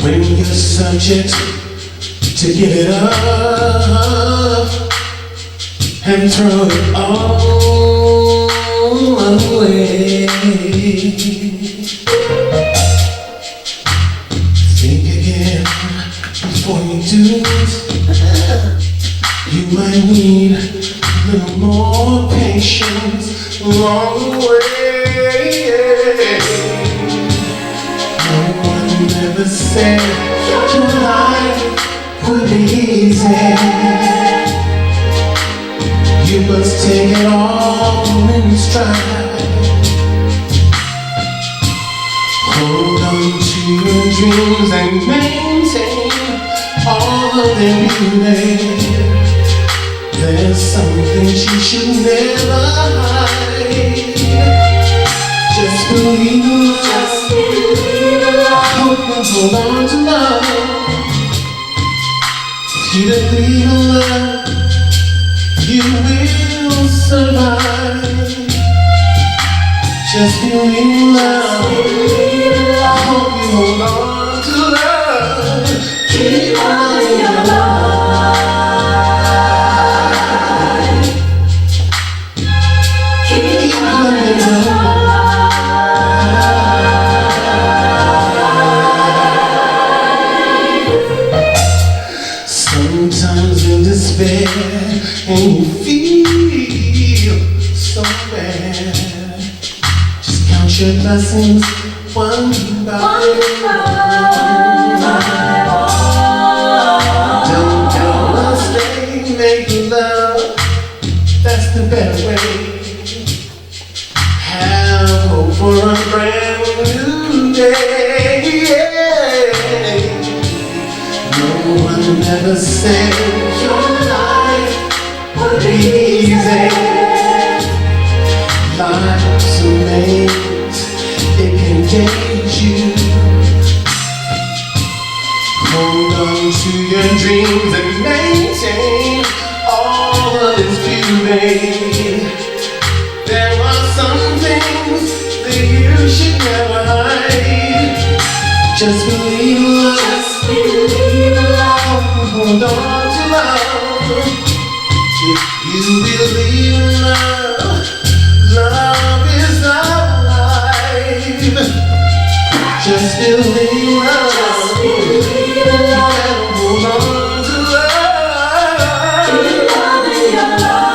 When you're subject to give it up and throw it all away, think again before you do it. You might need a little more patience along the way. No one ever said try. Hold on to your dreams and maintain all of their beauty. There's something she should never hide. Just believe in love. Just believe in love. Hope you hold on to love. If you believe in love, you will survive. Just believe in love. I hope you hold on to love. Keep on in your life. Keep on in your life. Sometimes in despair and you feel so bad. Count your blessings one by one. Don't go astray, make love, that's the better way. Have hope for a brand new day. No one ever said your life would be easy. Life's a maze, it can gauge you. Hold on to your dreams and maintain all of its beauty. There are some things that you should never hide. Just believe in love. Just believe in love. Hold on to love. If you believe in love, love is alive. Just believe in love. Just believe in love. Hold on to love. Keep love in your life.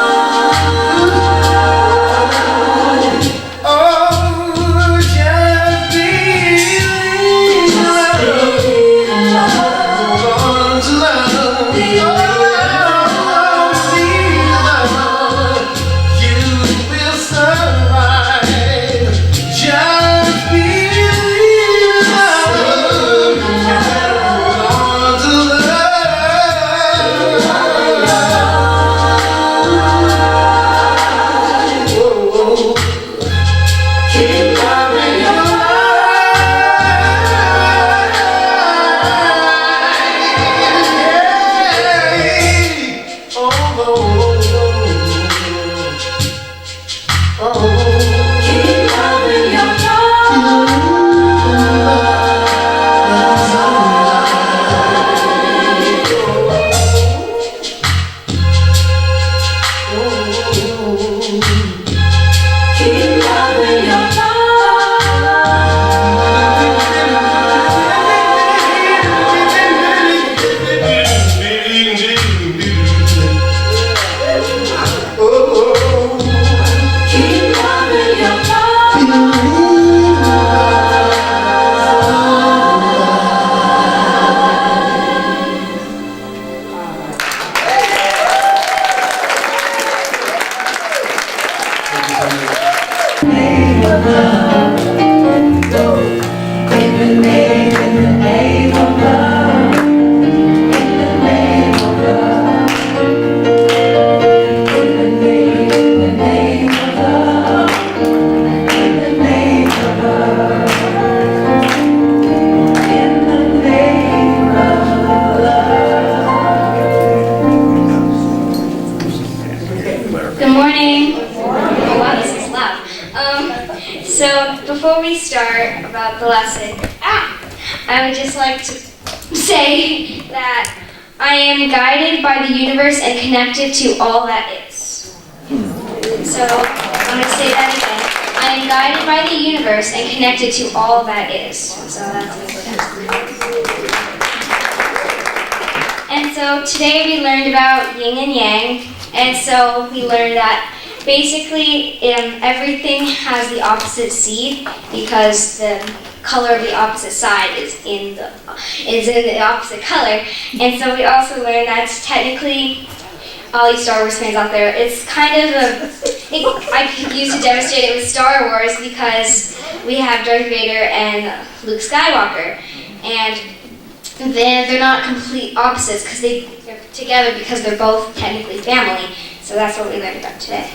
Oh, just believe in love. Hold on to love. Believe in love. Good morning. Oh wow, this is loud. So before we start about the lesson, I would just like to say that I am guided by the universe and connected to all that is. So I'm going to say that again. I am guided by the universe and connected to all that is. So that's important. And so today we learned about yin and yang. And so we learned that basically everything has the opposite seed because the color of the opposite side is in the opposite color. And so we also learned that technically all you Star Wars fans out there, it's kind of I could use to demonstrate it with Star Wars because we have Darth Vader and Luke Skywalker. And then they're not complete opposites because they're together because they're both technically family. So that's what we learned about today.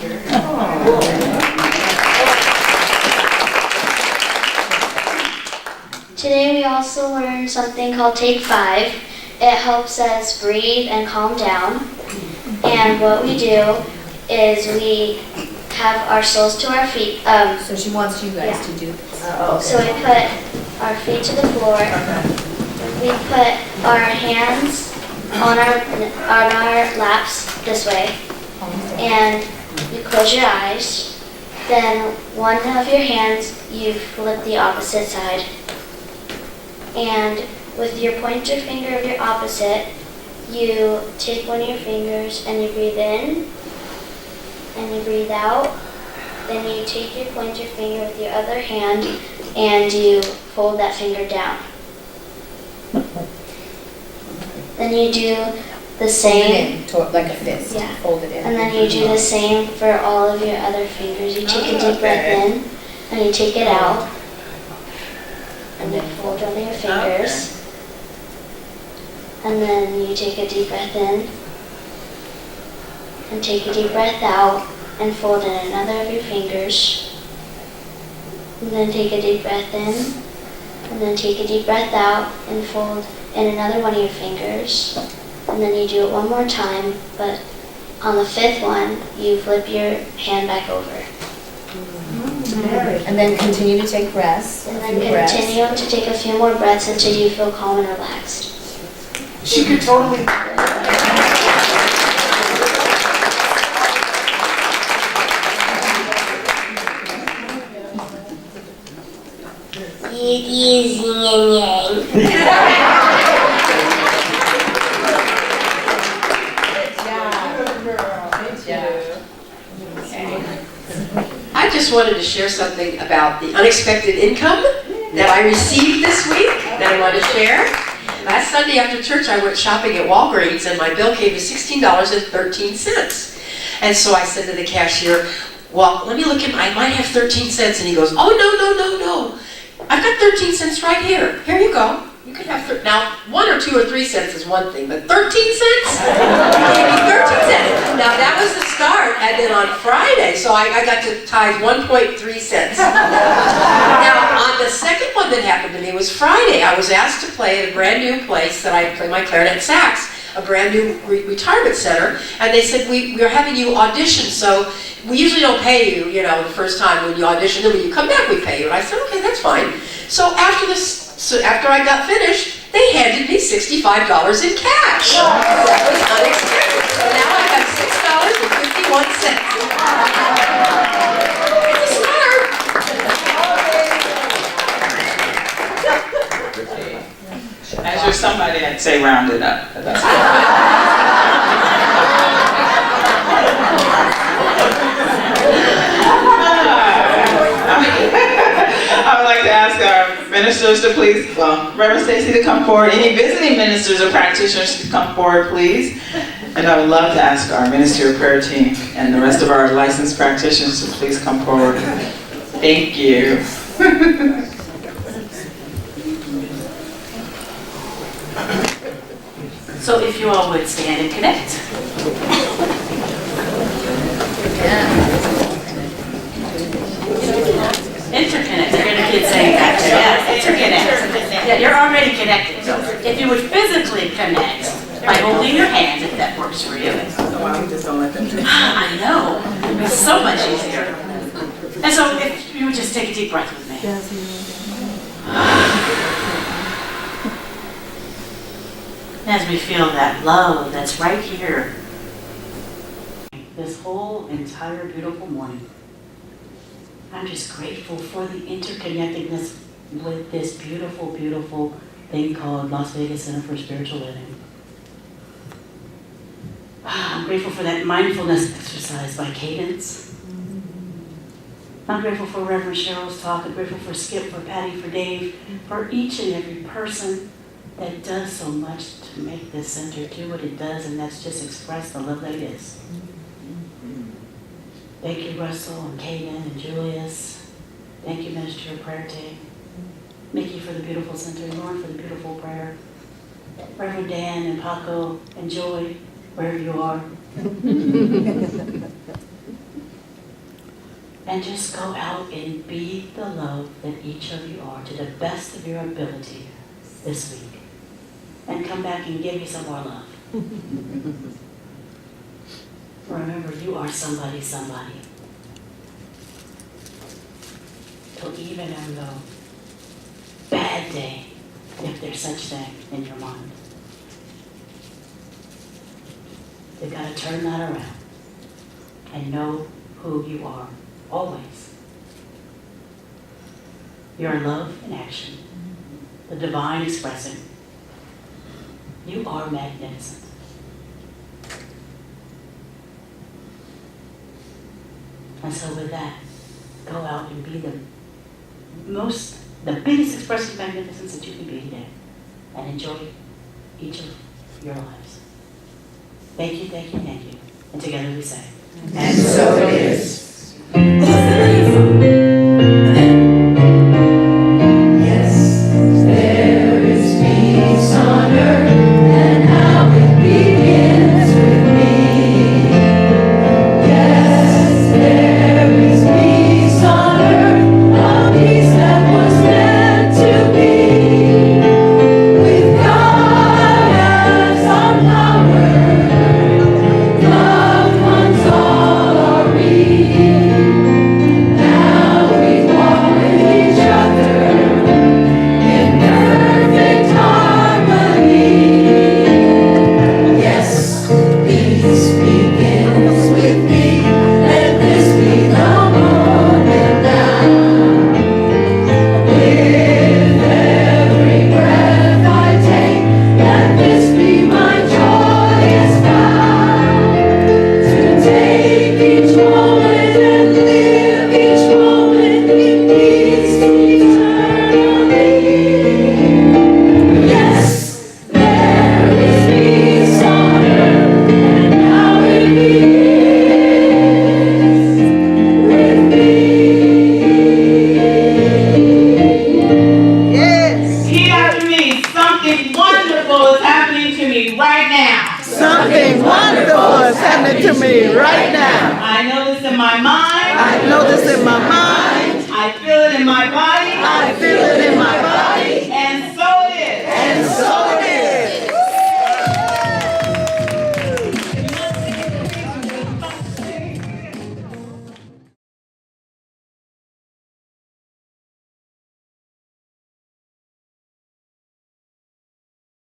Today we also learned something called Take 5. It helps us breathe and calm down. And what we do is we have our soles to our feet. So she wants you guys to do this. So we put our feet to the floor. We put our hands on our laps this way. And you close your eyes. Then one of your hands, you flip the opposite side. And with your pointer finger of your opposite, you take one of your fingers and you breathe in and you breathe out. Then you take your pointer finger with your other hand and you fold that finger down. Then you do the same. Fold it in, like a fist. Yeah. Fold it in. And then you do the same for all of your other fingers. You take a deep breath in and you take it out. And you fold under your fingers. And then you take a deep breath in and take a deep breath out and fold in another of your fingers. And then take a deep breath in and then take a deep breath out and fold in another one of your fingers. And then you do it one more time, but on the fifth one, you flip your hand back over. And then continue to take breaths. And then continue to take a few more breaths until you feel calm and relaxed. She could totally. I just wanted to share something about the unexpected income that I received this week that I want to share. Last Sunday after church, I went shopping at Walgreens and my bill came to $16.13. And so I said to the cashier, well, let me look at I might have 13 cents. And he goes, oh, no. I've got 13 cents right here. Here you go. You can have, now, 1 or 2 or 3 cents is one thing, but 13 cents? He gave me 13 cents. Now, that was the start. And then on Friday, so I got to tithe 1.3 cents. Now, on the second one that happened to me was Friday. I was asked to play at a brand new place that I play my clarinet sax, a brand new retirement center, and they said, we are having you audition, so we usually don't pay you, the first time when you audition, and when you come back we pay you. And I said, okay, that's fine. So after I got finished, they handed me $65 in cash. That was unexpected. So now I have $6.51. It's a start. As you're somebody, I'd say round it up. But that's I would like to ask our ministers to please, Reverend Stacy to come forward. Any visiting ministers or practitioners to come forward, please. And I would love to ask our ministerial prayer team and the rest of our licensed practitioners to please come forward. Thank you. So if you all would stand and connect. Interconnect. I heard a kid saying that. Yeah, interconnect. Yeah, you're already connected. So if you would physically connect by holding your hands, if that works for you. I know. It's so much easier. And so if you would just take a deep breath with me. As we feel that love that's right here, this whole entire beautiful morning, I'm just grateful for the interconnectedness with this beautiful, beautiful thing called Las Vegas Center for Spiritual Living. I'm grateful for that mindfulness exercise by Cadence. I'm grateful for Reverend Cheryl's talk. I'm grateful for Skip, for Patty, for Dave, for each and every person that does so much to make this center do what it does, and that's just express the love that it is. Thank you, Russell and Kaden and Julius. Thank you, Minister of Prayer Team. Mickey for the beautiful center, Lauren for the beautiful prayer. Reverend Dan and Paco and Joy, wherever you are. And just go out and be the love that each of you are to the best of your ability this week. And come back and give me some more love. Remember, you are somebody. So even on the bad day, if there's such thing in your mind, you've got to turn that around and know who you are, always. You're love in action, the divine expressing. You are magnificent. And so with that, go out and be the biggest expression of magnificence that you can be today. And enjoy each of your lives. Thank you. And together we say, And so it is. Something wonderful is happening to me right now. I know this in my mind. I know this in my mind. I feel it in my body. I feel it in my body. And